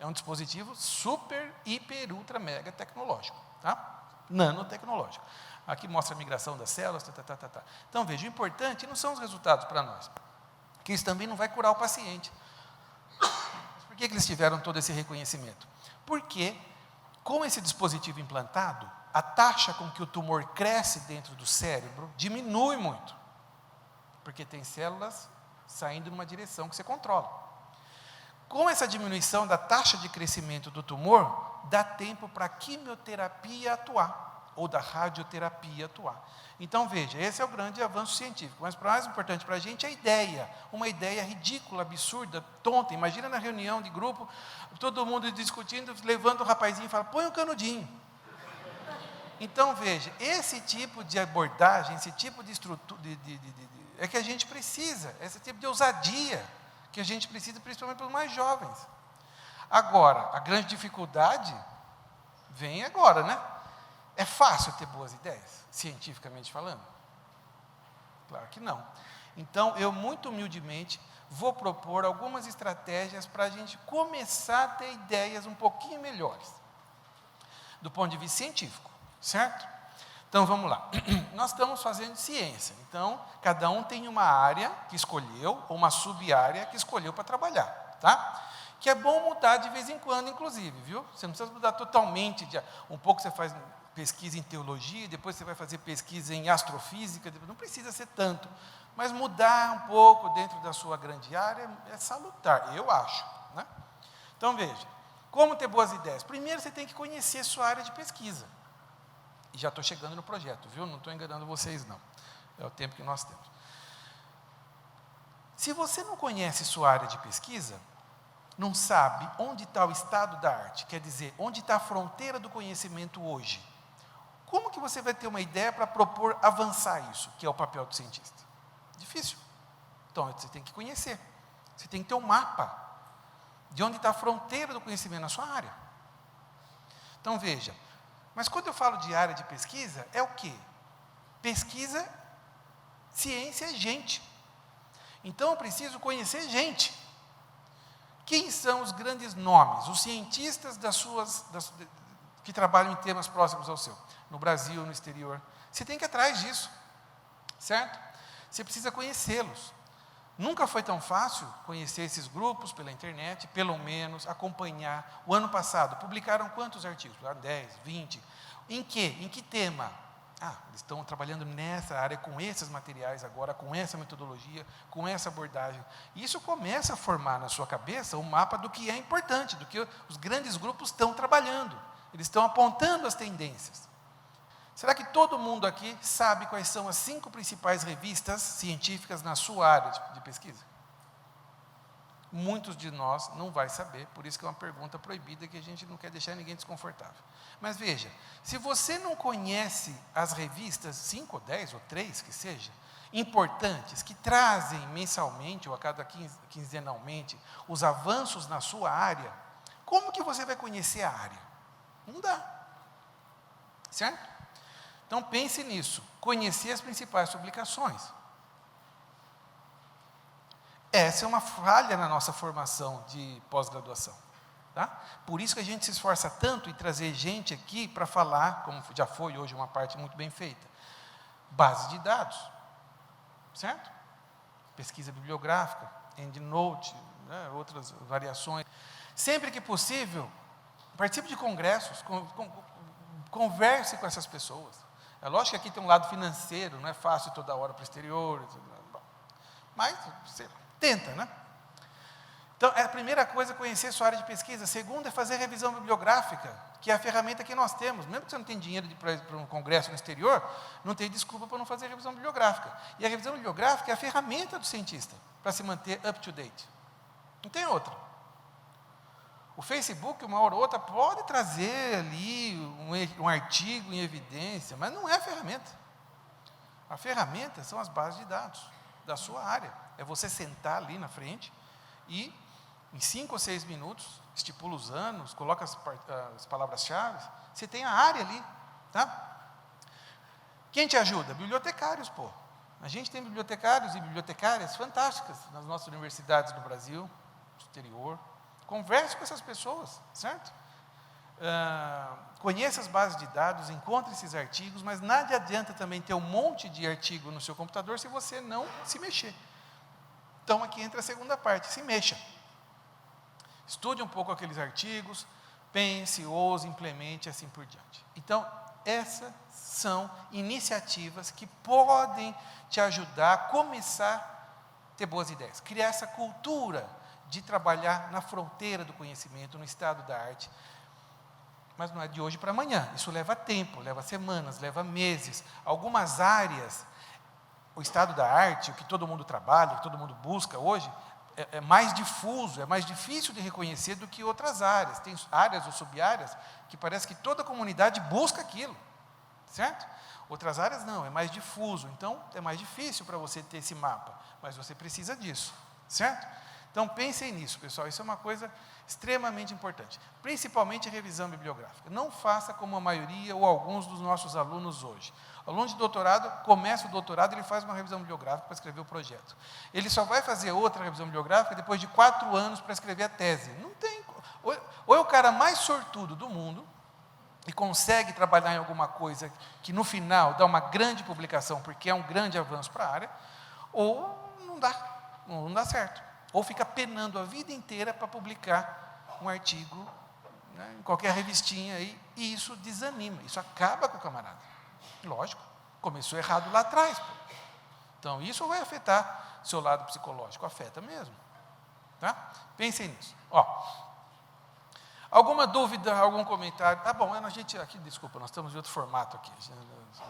É um dispositivo super, hiper, ultra, mega tecnológico, tá? Nanotecnológico. Aqui mostra a migração das células, tá. Então, veja, o importante não são os resultados para nós, que isso também não vai curar o paciente. Por que eles tiveram todo esse reconhecimento? Porque, com esse dispositivo implantado, a taxa com que o tumor cresce dentro do cérebro diminui muito, porque tem células saindo numa direção que você controla. Com essa diminuição da taxa de crescimento do tumor, dá tempo para a quimioterapia atuar, ou da radioterapia atuar. Então, veja, esse é o grande avanço científico, mas o mais importante para a gente é a ideia, uma ideia ridícula, absurda, tonta. Imagina na reunião de grupo, todo mundo discutindo, levanta o rapazinho e fala, põe um canudinho. Então, veja, esse tipo de abordagem, esse tipo de estrutura, é que a gente precisa, esse tipo de ousadia, que a gente precisa, principalmente para os mais jovens. Agora, a grande dificuldade vem agora, né? É fácil ter boas ideias, cientificamente falando? Claro que não. Então, eu muito humildemente vou propor algumas estratégias para a gente começar a ter ideias um pouquinho melhores, do ponto de vista científico, certo? Então, vamos lá. Nós estamos fazendo ciência, então, cada um tem uma área que escolheu, ou uma sub-área que escolheu para trabalhar, tá? Que é bom mudar de vez em quando, inclusive, viu? Você não precisa mudar totalmente, um pouco você faz pesquisa em teologia, depois você vai fazer pesquisa em astrofísica, não precisa ser tanto, mas mudar um pouco dentro da sua grande área é salutar, eu acho, né? Então, veja, como ter boas ideias? Primeiro, você tem que conhecer sua área de pesquisa. E já estou chegando no projeto, viu? Não estou enganando vocês, não. É o tempo que nós temos. Se você não conhece sua área de pesquisa, não sabe onde está o estado da arte, quer dizer, onde está a fronteira do conhecimento hoje, como que você vai ter uma ideia para propor avançar isso, que é o papel do cientista? Difícil. Então, você tem que conhecer. Você tem que ter um mapa de onde está a fronteira do conhecimento na sua área. Então, veja, mas quando eu falo de área de pesquisa, é o quê? Pesquisa, ciência é gente. Então, eu preciso conhecer gente. Quem são os grandes nomes, os cientistas que trabalham em temas próximos ao seu? No Brasil, no exterior. Você tem que ir atrás disso, certo? Você precisa conhecê-los. Nunca foi tão fácil conhecer esses grupos pela internet, pelo menos acompanhar. O ano passado, publicaram quantos artigos? 10, 20. Em quê? Em que tema? Eles estão trabalhando nessa área, com esses materiais agora, com essa metodologia, com essa abordagem. Isso começa a formar na sua cabeça um mapa do que é importante, do que os grandes grupos estão trabalhando. Eles estão apontando as tendências. Será que todo mundo aqui sabe quais são as 5 principais revistas científicas na sua área de pesquisa? Muitos de nós não vai saber, por isso que é uma pergunta proibida que a gente não quer deixar ninguém desconfortável. Mas veja, se você não conhece as revistas, 5 ou 10 ou 3 que seja, importantes, que trazem mensalmente ou a cada quinzenalmente os avanços na sua área, como que você vai conhecer a área? Não dá. Certo? Então, pense nisso. Conhecer as principais publicações. Essa é uma falha na nossa formação de pós-graduação. Tá? Por isso que a gente se esforça tanto em trazer gente aqui para falar, como já foi hoje uma parte muito bem feita, base de dados. Certo? Pesquisa bibliográfica, EndNote, né, outras variações. Sempre que possível, participe de congressos, converse com essas pessoas. É lógico que aqui tem um lado financeiro, não é fácil toda hora para o exterior, mas, sei lá, tenta, né? Então, a primeira coisa é conhecer sua área de pesquisa. A segunda é fazer revisão bibliográfica, que é a ferramenta que nós temos. Mesmo que você não tenha dinheiro para um congresso no exterior, não tem desculpa para não fazer revisão bibliográfica. E a revisão bibliográfica é a ferramenta do cientista, para se manter up to date. Não tem outra. O Facebook, uma hora ou outra, pode trazer ali um artigo em evidência, mas não é a ferramenta. A ferramenta são as bases de dados da sua área. É você sentar ali na frente e, em 5 ou 6 minutos, estipula os anos, coloca as palavras-chave, você tem a área ali, tá? Quem te ajuda? Bibliotecários, pô. A gente tem bibliotecários e bibliotecárias fantásticas nas nossas universidades do Brasil, no exterior. Converse com essas pessoas, certo? Conheça as bases de dados, encontre esses artigos, mas nada adianta também ter um monte de artigo no seu computador se você não se mexer. Então, aqui entra a segunda parte, se mexa. Estude um pouco aqueles artigos, pense, ouse, implemente, assim por diante. Então, essas são iniciativas que podem te ajudar a começar a ter boas ideias. Criar essa cultura de trabalhar na fronteira do conhecimento, no estado da arte. Mas não é de hoje para amanhã. Isso leva tempo, leva semanas, leva meses. Algumas áreas, o estado da arte, o que todo mundo trabalha, o que todo mundo busca hoje, é mais difuso, é mais difícil de reconhecer do que outras áreas. Tem áreas ou sub-áreas que parece que toda a comunidade busca aquilo, certo? Outras áreas não, é mais difuso. Então, é mais difícil para você ter esse mapa, mas você precisa disso, certo? Então, pensem nisso, pessoal. Isso é uma coisa extremamente importante. Principalmente a revisão bibliográfica. Não faça como a maioria ou alguns dos nossos alunos hoje. O aluno de doutorado, começa o doutorado, ele faz uma revisão bibliográfica para escrever o projeto. Ele só vai fazer outra revisão bibliográfica depois de 4 anos para escrever a tese. Não tem. Ou é o cara mais sortudo do mundo e consegue trabalhar em alguma coisa que no final dá uma grande publicação, porque é um grande avanço para a área, ou não dá certo. Ou fica penando a vida inteira para publicar um artigo, né, em qualquer revistinha aí, e isso desanima, isso acaba com o camarada. Lógico, começou errado lá atrás. Pô. Então, isso vai afetar seu lado psicológico, afeta mesmo. Tá? Pensem nisso. Alguma dúvida, algum comentário? Ah, bom, a gente aqui, desculpa, nós estamos em outro formato aqui,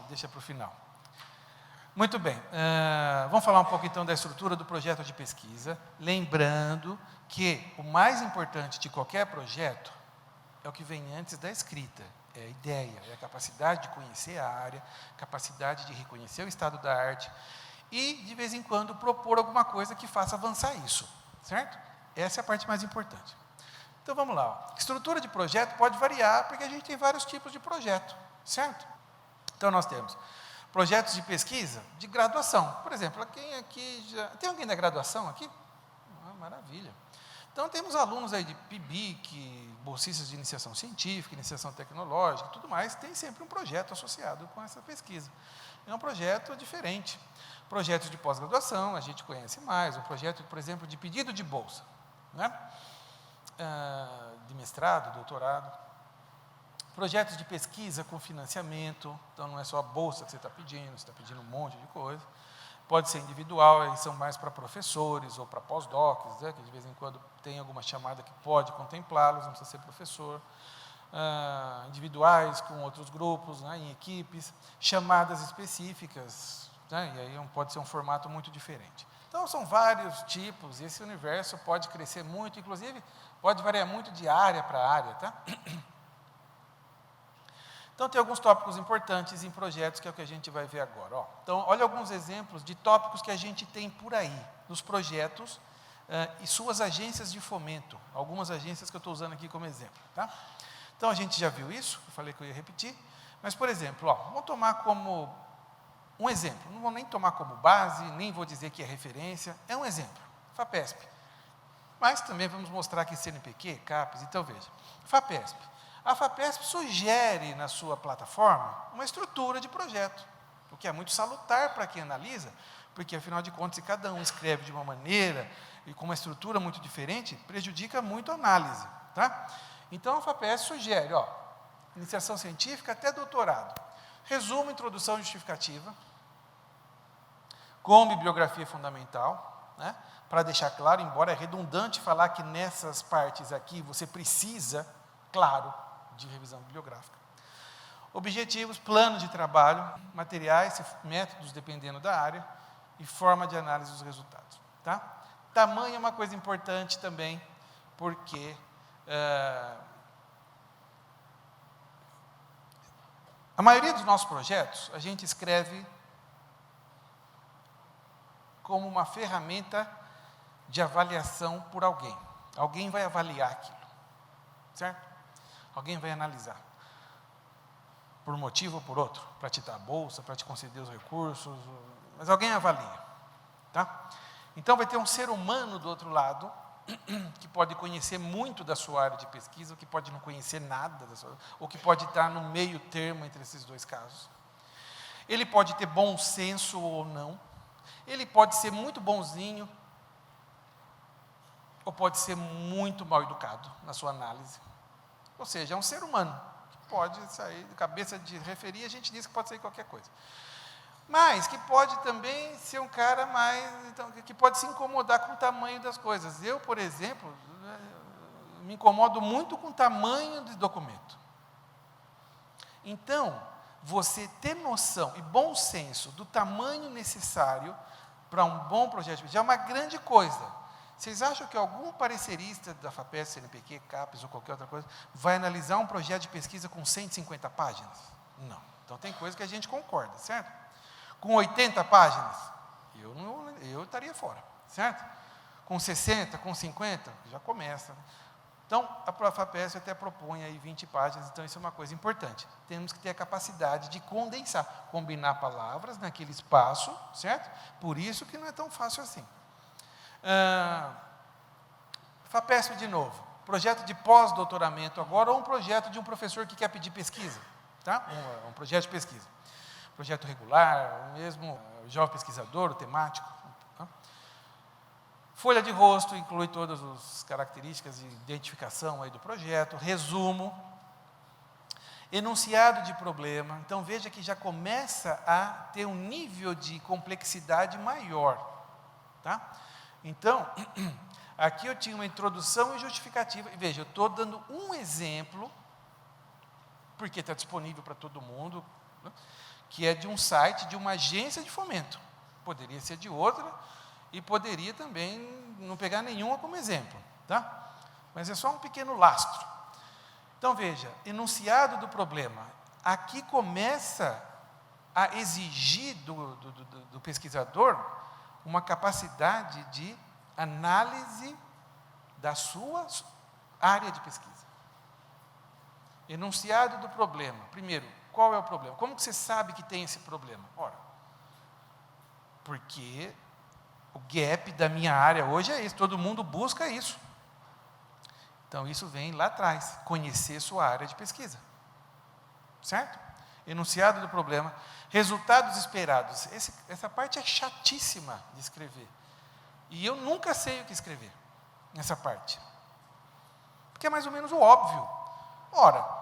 deixa para o final. Muito bem, vamos falar um pouco então da estrutura do projeto de pesquisa, lembrando que o mais importante de qualquer projeto é o que vem antes da escrita, é a ideia, é a capacidade de conhecer a área, capacidade de reconhecer o estado da arte e, de vez em quando, propor alguma coisa que faça avançar isso, certo? Essa é a parte mais importante. Então, vamos lá. Estrutura de projeto pode variar, porque a gente tem vários tipos de projeto, certo? Então, nós temos projetos de pesquisa de graduação. Por exemplo, quem aqui já... Tem alguém da graduação aqui? Maravilha. Então, temos alunos aí de PIBIC, bolsistas de iniciação científica, iniciação tecnológica, tudo mais, tem sempre um projeto associado com essa pesquisa. É um projeto diferente. Projetos de pós-graduação, a gente conhece mais, um projeto, por exemplo, de pedido de bolsa, né? De mestrado, doutorado. Projetos de pesquisa com financiamento, então não é só a bolsa que você está pedindo um monte de coisa. Pode ser individual, aí são mais para professores ou para pós-docs, né, que de vez em quando tem alguma chamada que pode contemplá-los, não precisa ser professor. Individuais com outros grupos, né, em equipes, chamadas específicas, né, e aí pode ser um formato muito diferente. Então, são vários tipos, e esse universo pode crescer muito, inclusive pode variar muito de área para área, tá? Então, tem alguns tópicos importantes em projetos, que é o que a gente vai ver agora. Então, olha alguns exemplos de tópicos que a gente tem por aí, nos projetos e suas agências de fomento, algumas agências que eu estou usando aqui como exemplo. Tá? Então, a gente já viu isso, eu falei que eu ia repetir, mas, por exemplo, vamos tomar como um exemplo, não vou nem tomar como base, nem vou dizer que é referência, é um exemplo, FAPESP. Mas também vamos mostrar aqui CNPq, CAPES, então veja, FAPESP. A FAPESP sugere na sua plataforma uma estrutura de projeto, o que é muito salutar para quem analisa, porque, afinal de contas, se cada um escreve de uma maneira e com uma estrutura muito diferente, prejudica muito a análise. Tá? Então, a FAPESP sugere, iniciação científica até doutorado, resumo, introdução justificativa, com bibliografia fundamental, né, para deixar claro, embora é redundante falar que nessas partes aqui você precisa, claro, de revisão bibliográfica. Objetivos, plano de trabalho, materiais, métodos dependendo da área e forma de análise dos resultados. Tá? Tamanho é uma coisa importante também, porque a maioria dos nossos projetos a gente escreve como uma ferramenta de avaliação por alguém. Alguém vai avaliar aquilo, certo? Alguém vai analisar. Por um motivo ou por outro, para te dar a bolsa, para te conceder os recursos, mas alguém avalia, tá? Então vai ter um ser humano do outro lado, que pode conhecer muito da sua área de pesquisa, ou que pode não conhecer nada, ou que pode estar no meio termo entre esses dois casos. Ele pode ter bom senso ou não, ele pode ser muito bonzinho, ou pode ser muito mal educado na sua análise. Ou seja, é um ser humano, que pode sair, cabeça de referir, a gente diz que pode sair qualquer coisa. Mas que pode também ser um cara mais, então, que pode se incomodar com o tamanho das coisas. Eu, por exemplo, me incomodo muito com o tamanho do documento. Então, você ter noção e bom senso do tamanho necessário para um bom projeto já é uma grande coisa. Vocês acham que algum parecerista da FAPESP, CNPq, CAPES ou qualquer outra coisa vai analisar um projeto de pesquisa com 150 páginas? Não. Então tem coisa que a gente concorda, certo? Com 80 páginas, eu estaria fora, certo? Com 60, com 50, já começa. Então, a FAPESP até propõe aí 20 páginas, então isso é uma coisa importante. Temos que ter a capacidade de condensar, combinar palavras naquele espaço, certo? Por isso que não é tão fácil assim. FAPESP de novo, projeto de pós-doutoramento agora, ou um projeto de um professor que quer pedir pesquisa, tá? Um projeto de pesquisa. Projeto regular, ou mesmo jovem pesquisador, o temático. Tá? Folha de rosto inclui todas as características de identificação aí do projeto, resumo, enunciado de problema. Então, veja que já começa a ter um nível de complexidade maior. Tá? Então, aqui eu tinha uma introdução e justificativa. Veja, eu estou dando um exemplo, porque está disponível para todo mundo, né? Que é de um site de uma agência de fomento. Poderia ser de outra e poderia também não pegar nenhuma como exemplo. Tá? Mas é só um pequeno lastro. Então, veja, enunciado do problema. Aqui começa a exigir do pesquisador uma capacidade de análise da sua área de pesquisa. Enunciado do problema. Primeiro, qual é o problema? Como que você sabe que tem esse problema? Ora, porque o gap da minha área hoje é esse, todo mundo busca isso. Então, isso vem lá atrás, conhecer sua área de pesquisa. Certo? Enunciado do problema, resultados esperados. Essa parte é chatíssima de escrever. E eu nunca sei o que escrever nessa parte. Porque é mais ou menos o óbvio. Ora,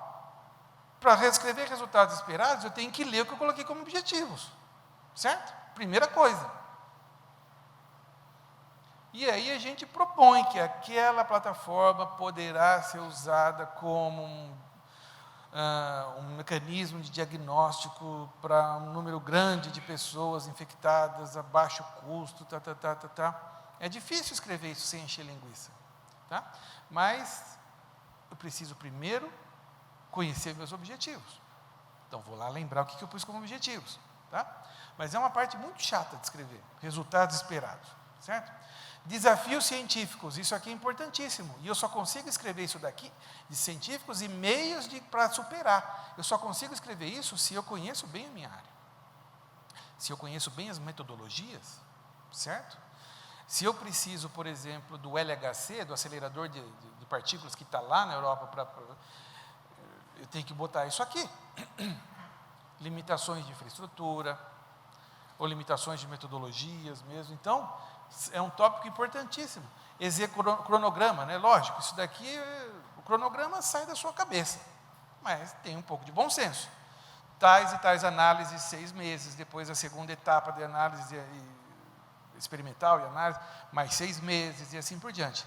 para reescrever resultados esperados, eu tenho que ler o que eu coloquei como objetivos. Certo? Primeira coisa. E aí a gente propõe que aquela plataforma poderá ser usada como um mecanismo de diagnóstico para um número grande de pessoas infectadas a baixo custo, É difícil escrever isso sem encher linguiça, tá? Mas eu preciso primeiro conhecer meus objetivos. Então, vou lá lembrar o que eu pus como objetivos, tá? Mas é uma parte muito chata de escrever, resultados esperados, certo? Desafios científicos, isso aqui é importantíssimo, e eu só consigo escrever isso daqui, de científicos e meios para superar. Eu só consigo escrever isso se eu conheço bem a minha área, se eu conheço bem as metodologias, certo? Se eu preciso, por exemplo, do LHC, do acelerador de partículas que está lá na Europa, eu tenho que botar isso aqui. Limitações de infraestrutura, ou limitações de metodologias mesmo. Então, é um tópico importantíssimo. Cronograma, né? Lógico, isso daqui, o cronograma sai da sua cabeça, mas tem um pouco de bom senso. Tais e tais análises, 6 meses, depois a segunda etapa de análise experimental e análise, mais 6 meses e assim por diante.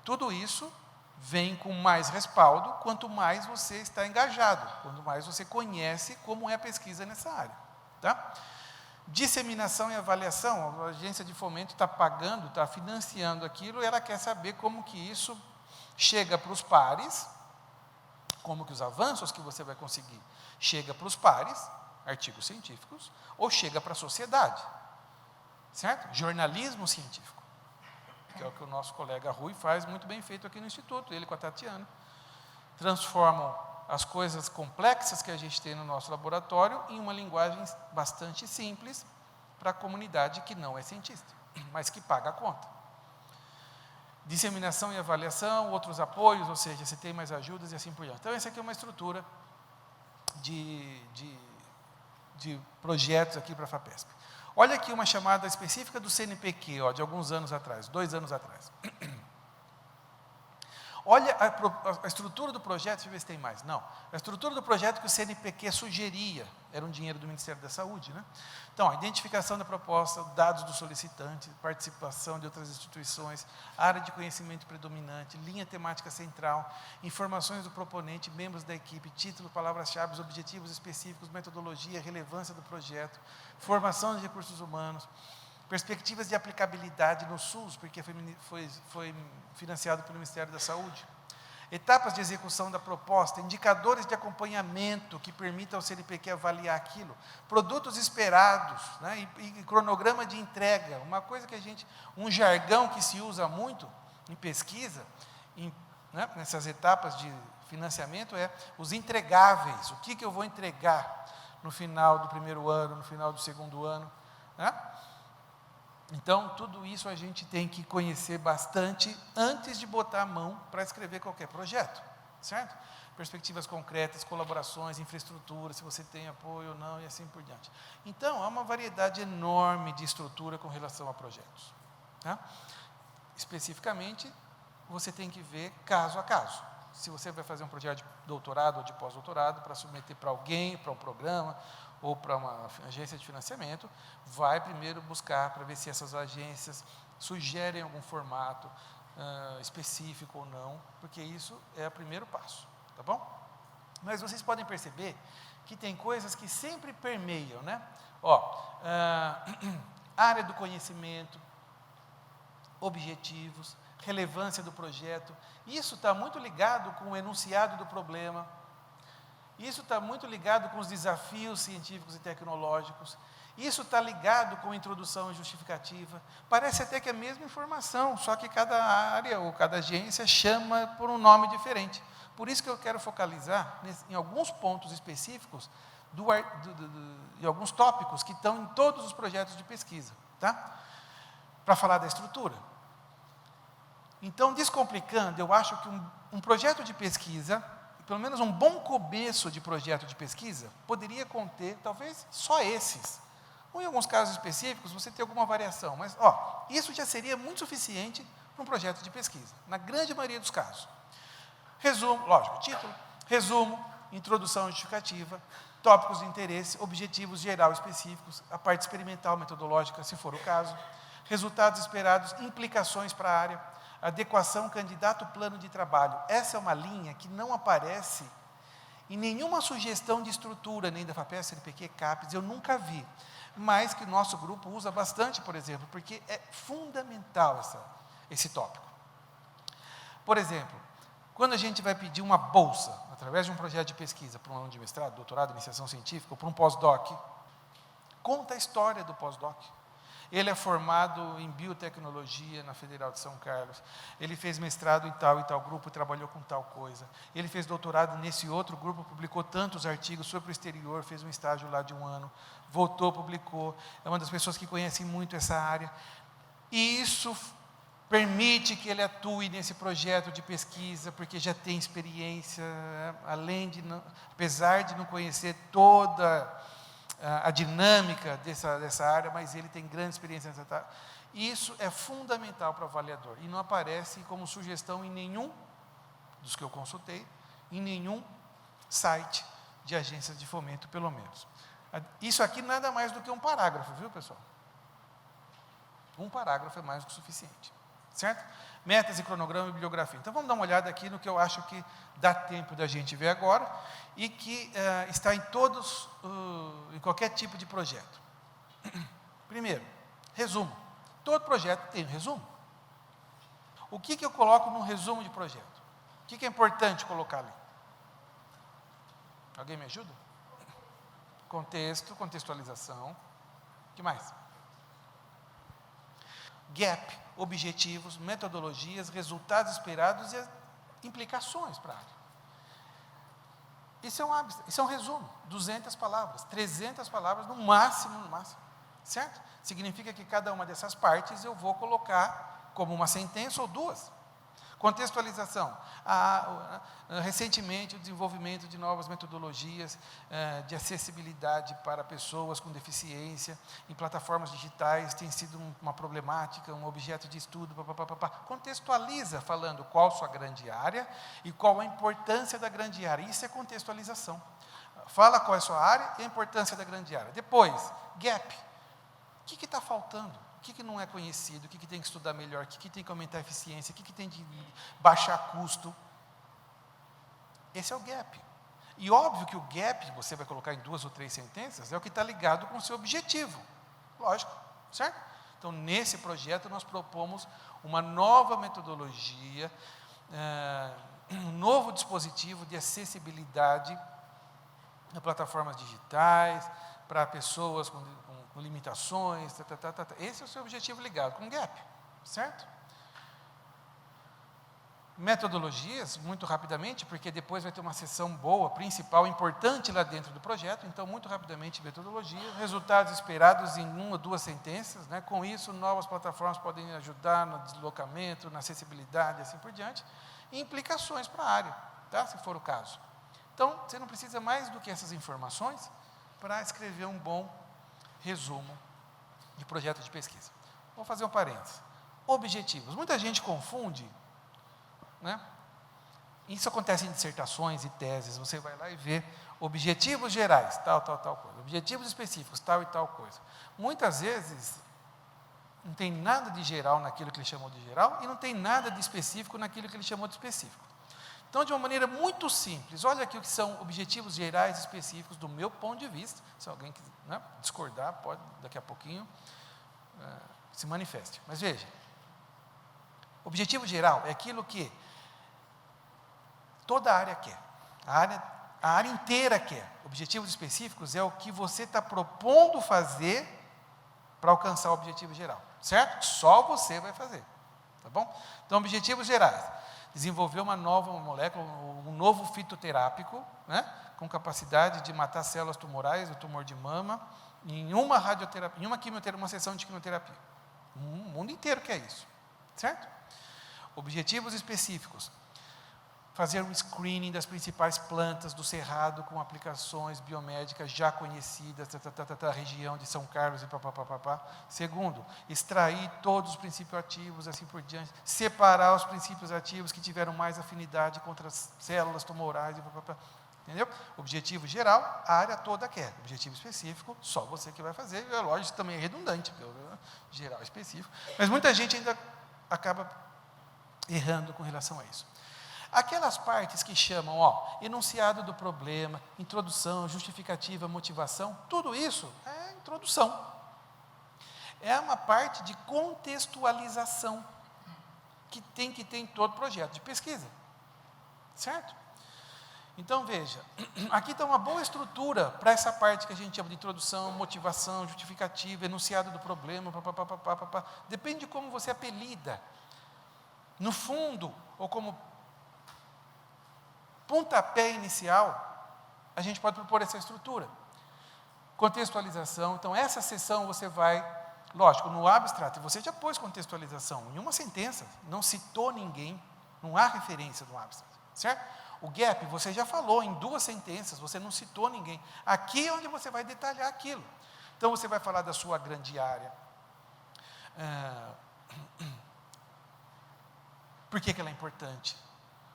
Tudo isso vem com mais respaldo, quanto mais você está engajado, quanto mais você conhece como é a pesquisa nessa área. Tá? Disseminação e avaliação, a agência de fomento está pagando, está financiando aquilo, e ela quer saber como que isso chega para os pares, como que os avanços que você vai conseguir chega para os pares, artigos científicos, ou chega para a sociedade. certo? Jornalismo científico, que é o que o nosso colega Rui faz muito bem feito aqui no Instituto, ele com a Tatiana. Transformam as coisas complexas que a gente tem no nosso laboratório em uma linguagem bastante simples para a comunidade que não é cientista, mas que paga a conta. Disseminação e avaliação, outros apoios, ou seja, se tem mais ajudas e assim por diante. Então, essa aqui é uma estrutura de projetos aqui para a FAPESP. Olha aqui uma chamada específica do CNPq, de alguns anos atrás, 2 anos atrás. Olha a estrutura do projeto, deixa eu ver se tem mais. Não, a estrutura do projeto que o CNPq sugeria, era um dinheiro do Ministério da Saúde, né? Então, a identificação da proposta, dados do solicitante, participação de outras instituições, área de conhecimento predominante, linha temática central, informações do proponente, membros da equipe, título, palavras-chave, objetivos específicos, metodologia, relevância do projeto, formação de recursos humanos, perspectivas de aplicabilidade no SUS, porque foi financiado pelo Ministério da Saúde. Etapas de execução da proposta, indicadores de acompanhamento que permitam ao CNPq avaliar aquilo, produtos esperados, né, e cronograma de entrega. Uma coisa que um jargão que se usa muito em pesquisa, né, nessas etapas de financiamento, é os entregáveis. O que eu vou entregar no final do primeiro ano, no final do segundo ano, né? Então, tudo isso a gente tem que conhecer bastante antes de botar a mão para escrever qualquer projeto, certo? Perspectivas concretas, colaborações, infraestrutura, se você tem apoio ou não, e assim por diante. Então, há uma variedade enorme de estrutura com relação a projetos, tá? Especificamente, você tem que ver caso a caso. Se você vai fazer um projeto de doutorado ou de pós-doutorado para submeter para alguém, para um programa, ou para uma agência de financiamento, vai primeiro buscar para ver se essas agências sugerem algum formato específico ou não, porque isso é o primeiro passo, tá bom? Mas vocês podem perceber que tem coisas que sempre permeiam, né? Área do conhecimento, objetivos, relevância do projeto, isso está muito ligado com o enunciado do problema. Isso está muito ligado com os desafios científicos e tecnológicos. Isso está ligado com a introdução e justificativa. Parece até que é a mesma informação, só que cada área ou cada agência chama por um nome diferente. Por isso que eu quero focalizar em alguns pontos específicos de alguns tópicos que estão em todos os projetos de pesquisa, tá? Para falar da estrutura. Então, descomplicando, eu acho que um projeto de pesquisa, pelo menos um bom começo de projeto de pesquisa, poderia conter, talvez, só esses. Ou em alguns casos específicos, você tem alguma variação. Mas, isso já seria muito suficiente para um projeto de pesquisa, na grande maioria dos casos. Resumo, lógico, título, resumo, introdução justificativa, tópicos de interesse, objetivos geral específicos, a parte experimental, metodológica, se for o caso, resultados esperados, implicações para a área, adequação candidato-plano de trabalho. Essa é uma linha que não aparece em nenhuma sugestão de estrutura, nem da FAPESP, CNPq, CAPES, eu nunca vi, mas que o nosso grupo usa bastante, por exemplo, porque é fundamental esse tópico. Por exemplo, quando a gente vai pedir uma bolsa, através de um projeto de pesquisa, para um aluno de mestrado, doutorado, iniciação científica, ou para um pós-doc, conta a história do pós-doc. Ele é formado em biotecnologia na Federal de São Carlos. Ele fez mestrado em tal e tal grupo, trabalhou com tal coisa. Ele fez doutorado nesse outro grupo, publicou tantos artigos, foi para o exterior, fez um estágio lá de 1 ano, voltou, publicou. É uma das pessoas que conhecem muito essa área. E isso permite que ele atue nesse projeto de pesquisa, porque já tem experiência, apesar de não conhecer toda a dinâmica dessa área, mas ele tem grande experiência nessa área. Isso é fundamental para o avaliador, e não aparece como sugestão em nenhum dos que eu consultei, em nenhum site de agências de fomento, pelo menos. Isso aqui nada mais do que um parágrafo, viu, pessoal? Um parágrafo é mais do que suficiente, certo? Metas e cronograma e bibliografia. Então, vamos dar uma olhada aqui no que eu acho que dá tempo da gente ver agora e que está em qualquer tipo de projeto. Primeiro, resumo. Todo projeto tem um resumo. O que eu coloco num resumo de projeto? O que é importante colocar ali? Alguém me ajuda? Contexto, contextualização. O que mais? gap, objetivos, metodologias, resultados esperados e implicações para a área. Isso é um resumo, 200 palavras, 300 palavras no máximo, certo? Significa que cada uma dessas partes eu vou colocar como uma sentença ou duas. Contextualização. Recentemente, o desenvolvimento de novas metodologias de acessibilidade para pessoas com deficiência em plataformas digitais tem sido uma problemática, um objeto de estudo. Contextualiza, falando qual sua grande área e qual a importância da grande área. Isso é contextualização. Fala qual é a sua área e a importância da grande área. Depois, gap. O que está faltando? O que não é conhecido? O que tem que estudar melhor? O que tem que aumentar a eficiência? O que tem de baixar custo? Esse é o gap. E óbvio que o gap, você vai colocar em 2 ou 3 sentenças, é o que está ligado com o seu objetivo. Lógico, certo? Então, nesse projeto, nós propomos uma nova metodologia, um novo dispositivo de acessibilidade a plataformas digitais, para pessoas com limitações, Esse é o seu objetivo ligado com o gap, certo? Metodologias, muito rapidamente, porque depois vai ter uma sessão boa, principal, importante lá dentro do projeto, então, muito rapidamente, metodologia, resultados esperados em 1 ou 2 sentenças, né? Com isso, novas plataformas podem ajudar no deslocamento, na acessibilidade, assim por diante, e implicações para a área, tá? Se for o caso. Então, você não precisa mais do que essas informações para escrever um bom resumo de projeto de pesquisa. Vou fazer um parênteses. Objetivos. Muita gente confunde, né? Isso acontece em dissertações e teses. Você vai lá e vê objetivos gerais, tal coisa. Objetivos específicos, tal e tal coisa. Muitas vezes, não tem nada de geral naquilo que ele chamou de geral e não tem nada de específico naquilo que ele chamou de específico. Então, de uma maneira muito simples, olha aqui o que são objetivos gerais específicos do meu ponto de vista. Se alguém quiser, né, discordar, pode, daqui a pouquinho, se manifeste. Mas veja, objetivo geral é aquilo que toda a área quer, a área inteira quer. Objetivos específicos é o que você está propondo fazer para alcançar o objetivo geral, certo? Só você vai fazer, tá bom? Então, objetivos gerais. Desenvolver uma nova molécula, um novo fitoterápico, né, com capacidade de matar células tumorais, o tumor de mama, em uma radioterapia, em uma quimioterapia, uma sessão de quimioterapia. O mundo inteiro quer isso, certo? Objetivos específicos. Fazer um screening das principais plantas do Cerrado com aplicações biomédicas já conhecidas, da região de São Carlos e papapá. Segundo, extrair todos os princípios ativos, assim por diante. Separar os princípios ativos que tiveram mais afinidade contra as células tumorais e papapá. Entendeu? Objetivo geral, a área toda quer. Objetivo específico, só você que vai fazer. É lógico, isso também é redundante, porque geral é específico. Mas muita gente ainda acaba errando com relação a isso. Aquelas partes que chamam, enunciado do problema, introdução, justificativa, motivação, tudo isso é introdução. É uma parte de contextualização que tem que ter em todo projeto de pesquisa, certo? Então, veja, aqui está uma boa estrutura para essa parte que a gente chama de introdução, motivação, justificativa, enunciado do problema, Depende de como você apelida. No fundo, ou como pontapé inicial, a gente pode propor essa estrutura. Contextualização. Então, essa sessão você vai, lógico, no abstrato, você já pôs contextualização em uma sentença, não citou ninguém, não há referência no abstrato, certo? O gap, você já falou em 2 sentenças, você não citou ninguém. Aqui é onde você vai detalhar aquilo. Então, você vai falar da sua grande área. Por que ela é importante?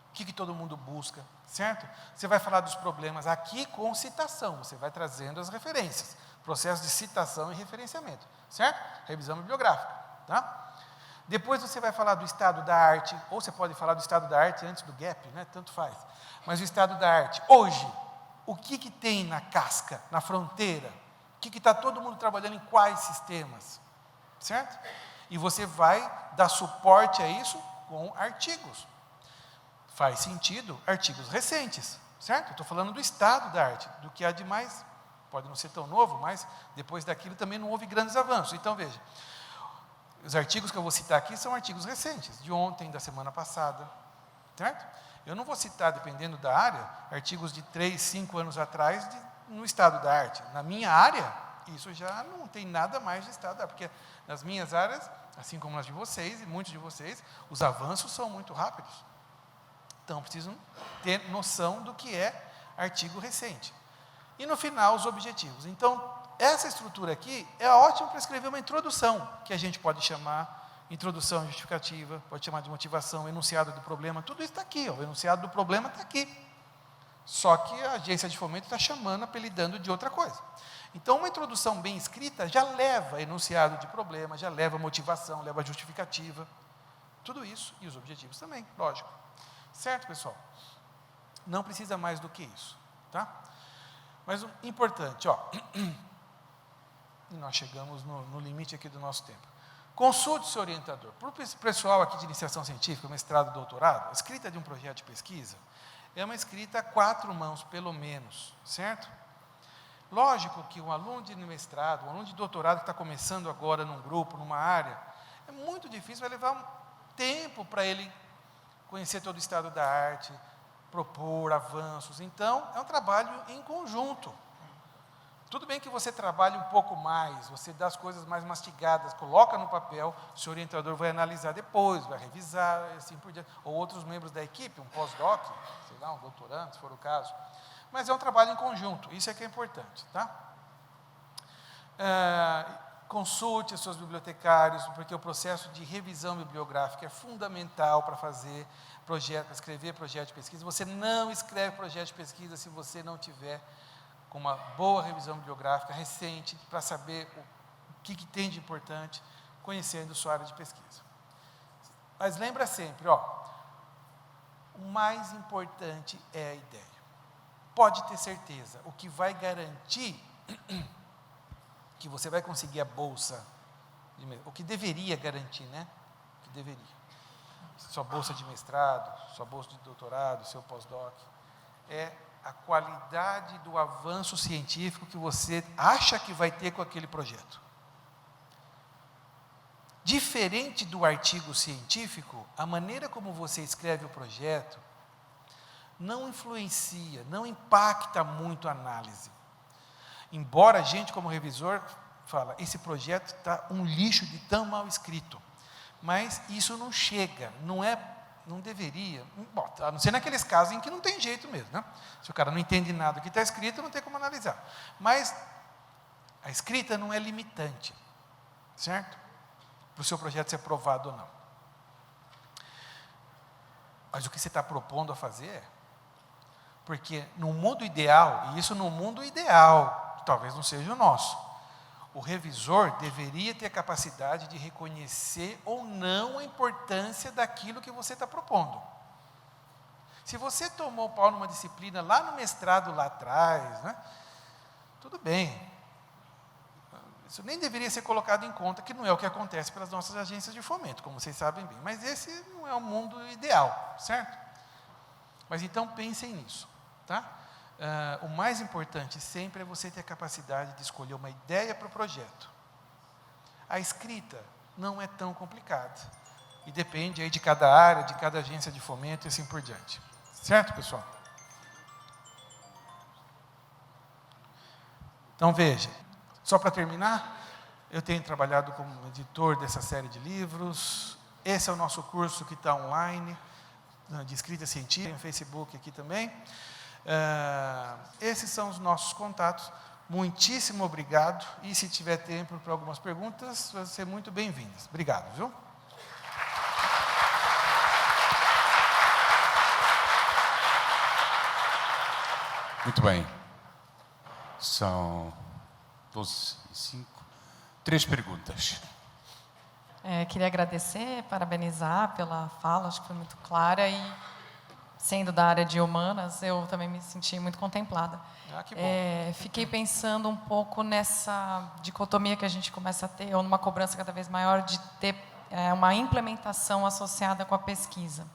O que todo mundo busca, certo? Você vai falar dos problemas aqui com citação, você vai trazendo as referências, processo de citação e referenciamento, certo? Revisão bibliográfica, tá? Depois você vai falar do estado da arte, ou você pode falar do estado da arte antes do gap, né? Tanto faz. Mas o estado da arte, hoje, o que tem na casca, na fronteira? O que está todo mundo trabalhando em quais sistemas, certo? E você vai dar suporte a isso com artigos. Faz sentido artigos recentes, certo? Estou falando do estado da arte, do que há de mais, pode não ser tão novo, mas depois daquilo também não houve grandes avanços. Então, veja, Os artigos que eu vou citar aqui são artigos recentes, de ontem, da semana passada, certo? Eu não vou citar, dependendo da área, artigos de 3, 5 anos atrás no estado da arte. Na minha área, isso já não tem nada mais de estado da arte, porque nas minhas áreas, assim como nas de vocês e muitos de vocês, os avanços são muito rápidos. Então, precisam ter noção do que é artigo recente. E no final, os objetivos. Então, essa estrutura aqui é ótima para escrever uma introdução, que a gente pode chamar introdução justificativa, pode chamar de motivação, enunciado do problema, tudo isso está aqui, ó, o enunciado do problema está aqui. Só que a agência de fomento está chamando, apelidando de outra coisa. Então, uma introdução bem escrita já leva enunciado de problema, já leva motivação, leva justificativa, tudo isso, e os objetivos também, lógico. Certo, pessoal? Não precisa mais do que isso, tá? Mas o importante, ó, e nós chegamos no limite aqui do nosso tempo. Consulte seu orientador. Para o pessoal aqui de iniciação científica, mestrado, doutorado, a escrita de um projeto de pesquisa é uma escrita a 4 mãos, pelo menos, certo? Lógico que um aluno de mestrado, um aluno de doutorado que está começando agora num grupo, numa área, é muito difícil, vai levar um tempo para ele conhecer todo o estado da arte, propor avanços. Então, é um trabalho em conjunto. Tudo bem que você trabalhe um pouco mais, você dá as coisas mais mastigadas, coloca no papel, o seu orientador vai analisar depois, vai revisar, assim por diante. Ou outros membros da equipe, um pós-doc, sei lá, um doutorando, se for o caso. Mas é um trabalho em conjunto, isso é que é importante, tá? Consulte os seus bibliotecários, porque o processo de revisão bibliográfica é fundamental para fazer projeto, para escrever projeto de pesquisa. Você não escreve projeto de pesquisa se você não tiver com uma boa revisão bibliográfica recente, para saber o que tem de importante, conhecendo sua área de pesquisa. Mas lembra sempre, ó, o mais importante é a ideia. Pode ter certeza, o que vai garantir que você vai conseguir a bolsa, o que deveria garantir, né? O que deveria. Sua bolsa de mestrado, sua bolsa de doutorado, seu pós-doc, é a qualidade do avanço científico que você acha que vai ter com aquele projeto. Diferente do artigo científico, a maneira como você escreve o projeto não influencia, não impacta muito a análise. Embora a gente, como revisor, fala, esse projeto está um lixo de tão mal escrito. Mas isso não chega, não deveria, bom, a não ser naqueles casos em que não tem jeito mesmo, né? Se o cara não entende nada do que está escrito, não tem como analisar. Mas a escrita não é limitante, certo? Para o seu projeto ser aprovado ou não. Mas o que você está propondo a fazer é, porque no mundo ideal, e isso no mundo ideal, talvez não seja o nosso, o revisor deveria ter a capacidade de reconhecer ou não a importância daquilo que você está propondo. Se você tomou pau numa disciplina lá no mestrado, lá atrás, né, tudo bem. Isso nem deveria ser colocado em conta, que não é o que acontece pelas nossas agências de fomento, como vocês sabem bem. Mas esse não é o mundo ideal, certo? Mas então pensem nisso, tá? O mais importante sempre é você ter a capacidade de escolher uma ideia para o projeto. A escrita não é tão complicada. E depende aí de cada área, de cada agência de fomento e assim por diante. Certo, pessoal? Então, veja. Só para terminar, eu tenho trabalhado como editor dessa série de livros. Esse é o nosso curso que está online, de escrita científica, no Facebook aqui também. Esses são os nossos contatos. Muitíssimo obrigado. E se tiver tempo para algumas perguntas, vão ser muito bem-vindas. Obrigado, viu? Muito bem. São 12h05. 3 perguntas. Queria agradecer, parabenizar pela fala, acho que foi muito clara e, sendo da área de humanas, eu também me senti muito contemplada. Que bom. Fiquei pensando um pouco nessa dicotomia que a gente começa a ter, ou numa cobrança cada vez maior de ter uma implementação associada com a pesquisa.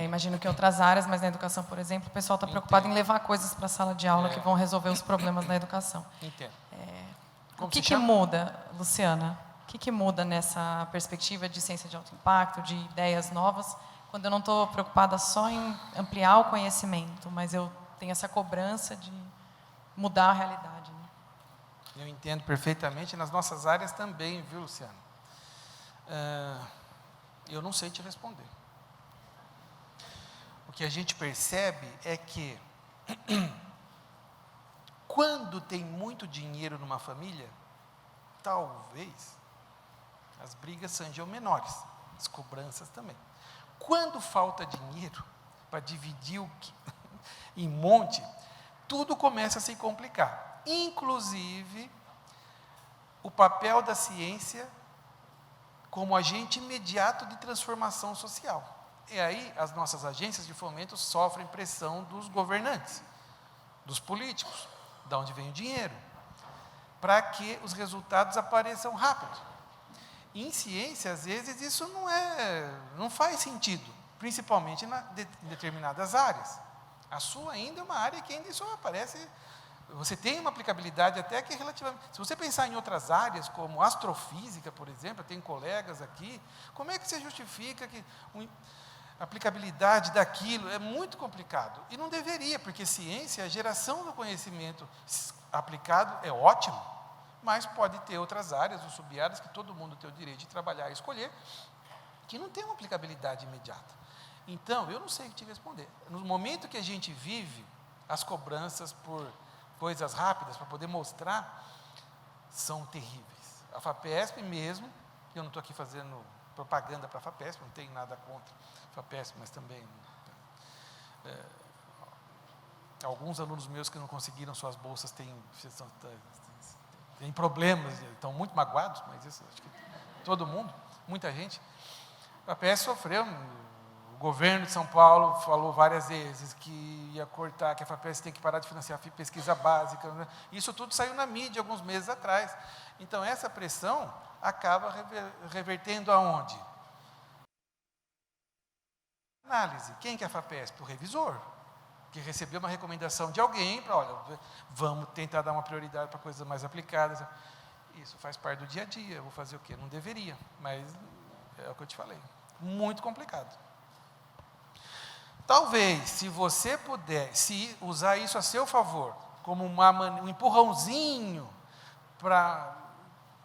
Imagino que em outras áreas, mas na educação, por exemplo, o pessoal está preocupado em levar coisas para a sala de aula que vão resolver os problemas da educação. Entendo. O que muda, Luciana? O que muda nessa perspectiva de ciência de alto impacto, de ideias novas, quando eu não estou preocupada só em ampliar o conhecimento, mas eu tenho essa cobrança de mudar a realidade, né? Eu entendo perfeitamente, nas nossas áreas também, viu, Luciano? Eu não sei te responder. O que a gente percebe é que, quando tem muito dinheiro numa família, talvez as brigas sejam menores, as cobranças também. Quando falta dinheiro para dividir em monte, tudo começa a se complicar. Inclusive, o papel da ciência como agente imediato de transformação social. E aí, as nossas agências de fomento sofrem pressão dos governantes, dos políticos, de onde vem o dinheiro, para que os resultados apareçam rápido. Em ciência, às vezes, isso não faz sentido, principalmente em determinadas áreas. A sua ainda é uma área que ainda isso aparece. Você tem uma aplicabilidade até que relativamente. Se você pensar em outras áreas, como astrofísica, por exemplo, eu tenho colegas aqui, como é que você justifica que a aplicabilidade daquilo é muito complicado? E não deveria, porque ciência, a geração do conhecimento aplicado é ótimo, mas pode ter outras áreas ou sub-áreas que todo mundo tem o direito de trabalhar e escolher, que não tem uma aplicabilidade imediata. Então, eu não sei o que te responder. No momento que a gente vive, as cobranças por coisas rápidas, para poder mostrar, são terríveis. A FAPESP mesmo, eu não estou aqui fazendo propaganda para a FAPESP, não tenho nada contra a FAPESP, mas também alguns alunos meus que não conseguiram suas bolsas têm problemas, estão muito magoados, mas isso acho que todo mundo, muita gente. A FAPESP sofreu. O governo de São Paulo falou várias vezes que ia cortar, que a FAPESP tem que parar de financiar pesquisa básica, né? Isso tudo saiu na mídia alguns meses atrás. Então, essa pressão acaba revertendo aonde? Análise. Quem que é a FAPESP? O revisor, que recebeu uma recomendação de alguém para, olha, vamos tentar dar uma prioridade para coisas mais aplicadas. Isso faz parte do dia a dia. Eu vou fazer o quê? Não deveria, mas é o que eu te falei. Muito complicado. Talvez, se você puder usar isso a seu favor, como um empurrãozinho para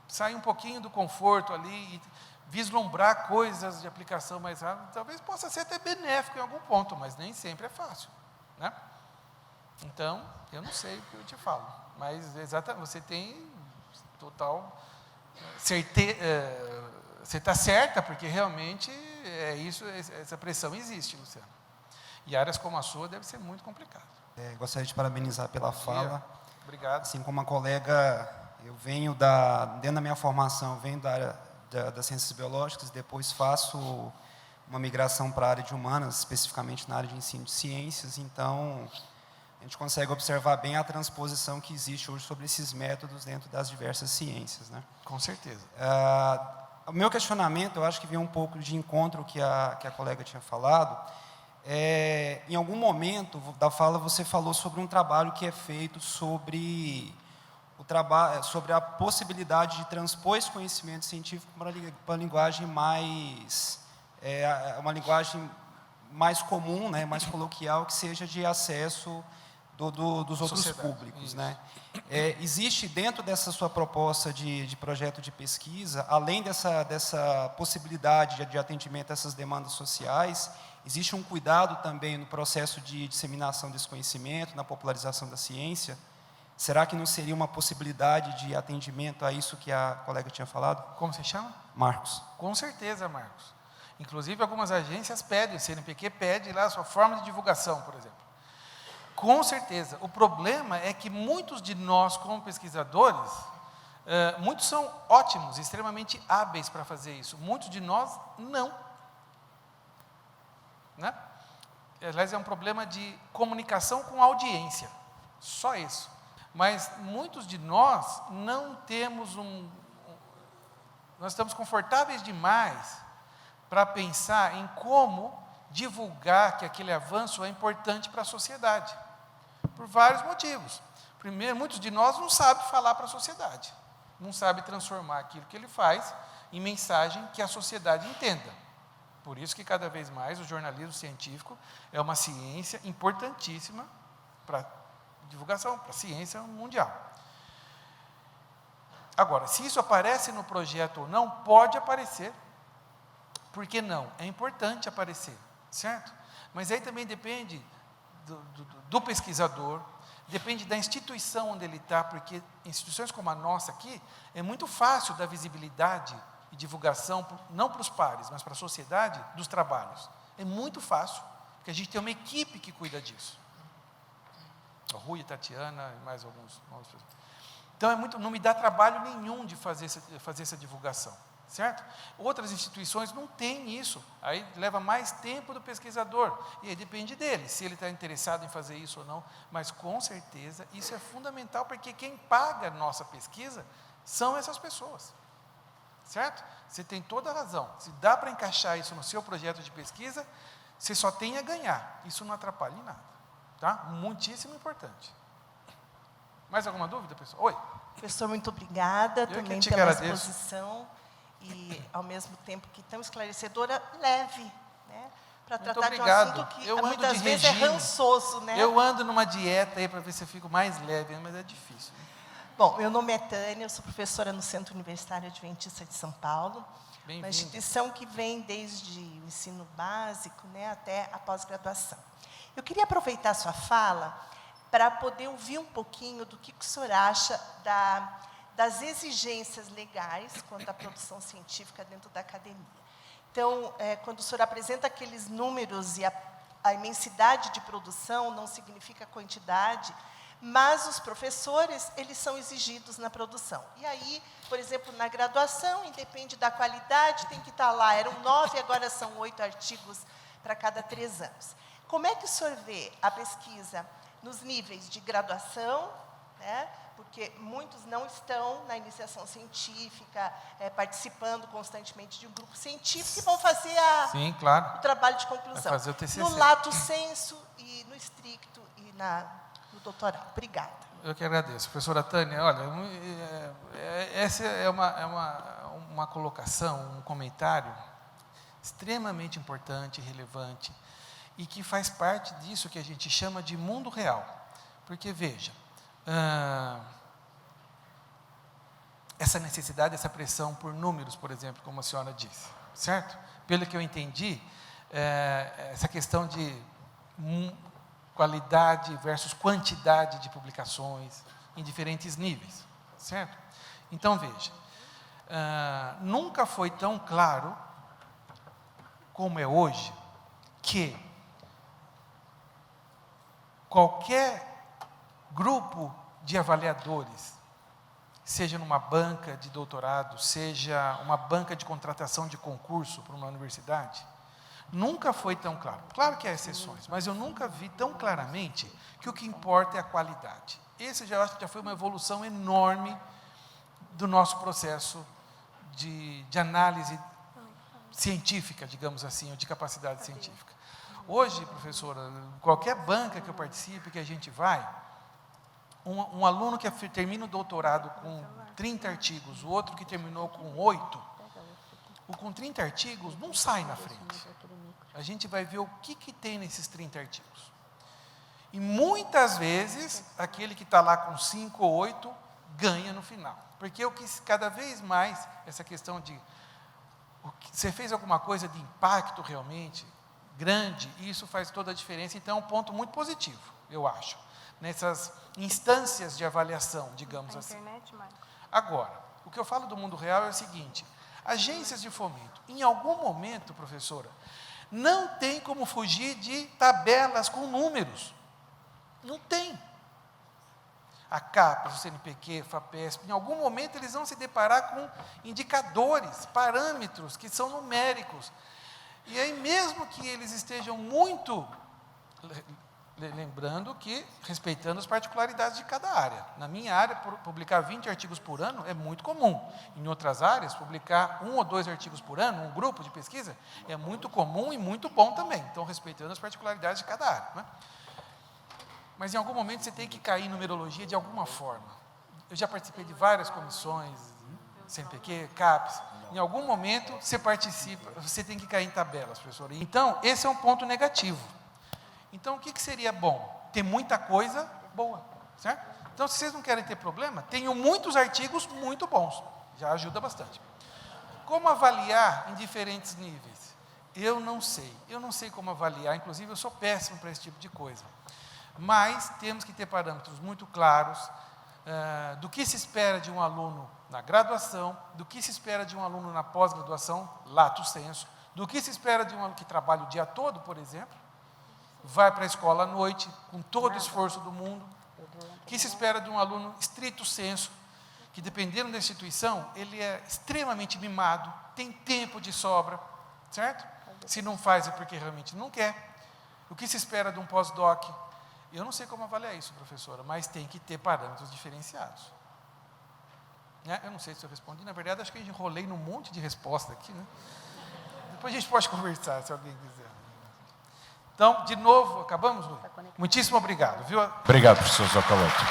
sair um pouquinho do conforto ali e vislumbrar coisas de aplicação mais rápida, talvez possa ser até benéfico em algum ponto, mas nem sempre é fácil, né? Então, eu não sei o que eu te falo, mas exatamente, você tem total certeza, você está certa, porque realmente é isso, essa pressão existe, Luciano. E áreas como a sua deve ser muito complicado. Gostaria de parabenizar pela fala. Obrigado. Assim como uma colega, eu venho dentro da minha formação, eu venho da área das ciências biológicas, depois faço uma migração para a área de humanas, especificamente na área de ensino de ciências, então a gente consegue observar bem a transposição que existe hoje sobre esses métodos dentro das diversas ciências, né? Com certeza. O meu questionamento, eu acho que vem um pouco de encontro que a colega tinha falado. Em algum momento da fala você falou sobre um trabalho que é feito sobre a possibilidade de transpor esse conhecimento científico para uma linguagem mais comum, né, mais coloquial, que seja de acesso dos outros públicos, né? Existe dentro dessa sua proposta de projeto de pesquisa, além dessa possibilidade de atendimento a essas demandas sociais, existe um cuidado também no processo de disseminação desse conhecimento, na popularização da ciência? Será que não seria uma possibilidade de atendimento a isso que a colega tinha falado? Como você chama? Marcos. Com certeza, Marcos. Inclusive, algumas agências pedem, o CNPq pede lá a sua forma de divulgação, por exemplo. Com certeza. O problema é que muitos de nós, como pesquisadores, muitos são ótimos, extremamente hábeis para fazer isso. Muitos de nós, não. Né? Aliás, é um problema de comunicação com a audiência. Só isso. Mas muitos de nós não temos nós estamos confortáveis demais para pensar em como divulgar que aquele avanço é importante para a sociedade. Por vários motivos. Primeiro, muitos de nós não sabem falar para a sociedade. não sabe transformar aquilo que ele faz em mensagem que a sociedade entenda. Por isso que cada vez mais o jornalismo científico é uma ciência importantíssima para divulgação, para a ciência mundial. Agora, se isso aparece no projeto ou não, pode aparecer. Por que não? É importante aparecer, certo? Mas aí também depende do pesquisador, depende da instituição onde ele está, porque instituições como a nossa aqui, é muito fácil dar visibilidade e divulgação, não para os pares, mas para a sociedade, dos trabalhos. É muito fácil, porque a gente tem uma equipe que cuida disso. A Rui, a Tatiana e mais alguns. Então, não me dá trabalho nenhum de fazer essa divulgação, certo? Outras instituições não têm isso, aí leva mais tempo do pesquisador, e aí depende dele, se ele está interessado em fazer isso ou não, mas com certeza isso é fundamental, porque quem paga a nossa pesquisa são essas pessoas, certo? Você tem toda a razão, se dá para encaixar isso no seu projeto de pesquisa, você só tem a ganhar, isso não atrapalha em nada, tá? Muitíssimo importante. Mais alguma dúvida, pessoal? Oi. Professor, muito obrigada também pela exposição e, ao mesmo tempo que tão esclarecedora, leve, né? Para tratar de um assunto que muitas vezes é rançoso, né? Eu ando numa dieta aí para ver se eu fico mais leve, mas é difícil. Bom, meu nome é Tânia, eu sou professora no Centro Universitário Adventista de São Paulo, uma instituição que vem desde o ensino básico, né, até a pós-graduação. Eu queria aproveitar a sua fala para poder ouvir um pouquinho do que o senhor acha das exigências legais quanto à produção científica dentro da academia. Então, quando o senhor apresenta aqueles números e a imensidade de produção não significa quantidade, mas os professores, eles são exigidos na produção. E aí, por exemplo, na graduação, independe da qualidade, tem que estar lá, eram 9, agora são 8 artigos para cada 3 anos. Como é que o senhor vê a pesquisa nos níveis de graduação, né, porque muitos não estão na iniciação científica, participando constantemente de um grupo científico, e vão fazer Sim, claro. o trabalho de conclusão. Vai fazer o TCC. No lato sensu e no estricto e no doutorado. Obrigada. Eu que agradeço. Professora Tânia, olha, essa é uma colocação, um comentário extremamente importante e relevante, e que faz parte disso que a gente chama de mundo real. Porque, veja, essa necessidade, essa pressão por números, por exemplo, como a senhora disse, certo? Pelo que eu entendi, essa questão de qualidade versus quantidade de publicações em diferentes níveis, certo? Então, veja, nunca foi tão claro como é hoje que qualquer grupo de avaliadores, seja numa banca de doutorado, seja uma banca de contratação de concurso para uma universidade, nunca foi tão claro. Claro que há exceções, mas eu nunca vi tão claramente que o que importa é a qualidade. Esse já acho que já foi uma evolução enorme do nosso processo de análise científica, digamos assim, ou de capacidade científica. Hoje, professora, qualquer banca que eu participe, que a gente vai, um aluno que termina o doutorado com 30 artigos, o outro que terminou com 8, o com 30 artigos não sai na frente. A gente vai ver o que tem nesses 30 artigos. E muitas vezes, aquele que está lá com 5 ou 8, ganha no final. Porque o que cada vez mais, essa questão de você fez alguma coisa de impacto realmente grande, e isso faz toda a diferença. Então, é um ponto muito positivo, eu acho, nessas instâncias de avaliação, digamos assim. Agora, o que eu falo do mundo real é o seguinte: agências de fomento, em algum momento, professora, não tem como fugir de tabelas com números. Não tem. A CAPES, o CNPq, FAPESP, em algum momento eles vão se deparar com indicadores, parâmetros que são numéricos. E aí, mesmo que eles estejam muito, lembrando que, respeitando as particularidades de cada área. Na minha área, publicar 20 artigos por ano é muito comum. Em outras áreas, publicar 1 ou 2 artigos por ano, um grupo de pesquisa, é muito comum e muito bom também. Então, respeitando as particularidades de cada área, né? Mas, em algum momento, você tem que cair em numerologia de alguma forma. eu já participei de várias comissões, CNPq, CAPES. Em algum momento, você participa, você tem que cair em tabelas, professor. Então, esse é um ponto negativo. Então, o que seria bom? Ter muita coisa boa, certo? Então, se vocês não querem ter problema, tenham muitos artigos muito bons. Já ajuda bastante. Como avaliar em diferentes níveis? Eu não sei como avaliar, inclusive eu sou péssimo para esse tipo de coisa. Mas temos que ter parâmetros muito claros do que se espera de um aluno na graduação, do que se espera de um aluno na pós-graduação, lato sensu, do que se espera de um aluno que trabalha o dia todo, por exemplo, vai para a escola à noite, com todo o esforço do mundo, o que se espera de um aluno estrito sensu, que dependendo da instituição, ele é extremamente mimado, tem tempo de sobra, certo? Se não faz é porque realmente não quer. O que se espera de um pós-doc? Eu não sei como avaliar isso, professora, mas tem que ter parâmetros diferenciados. Eu não sei se eu respondi, na verdade, acho que eu enrolei num monte de resposta aqui, né? Depois a gente pode conversar, se alguém quiser. Então, de novo, acabamos, Rui? Muitíssimo obrigado, viu? Obrigado, professor Zoccalotti.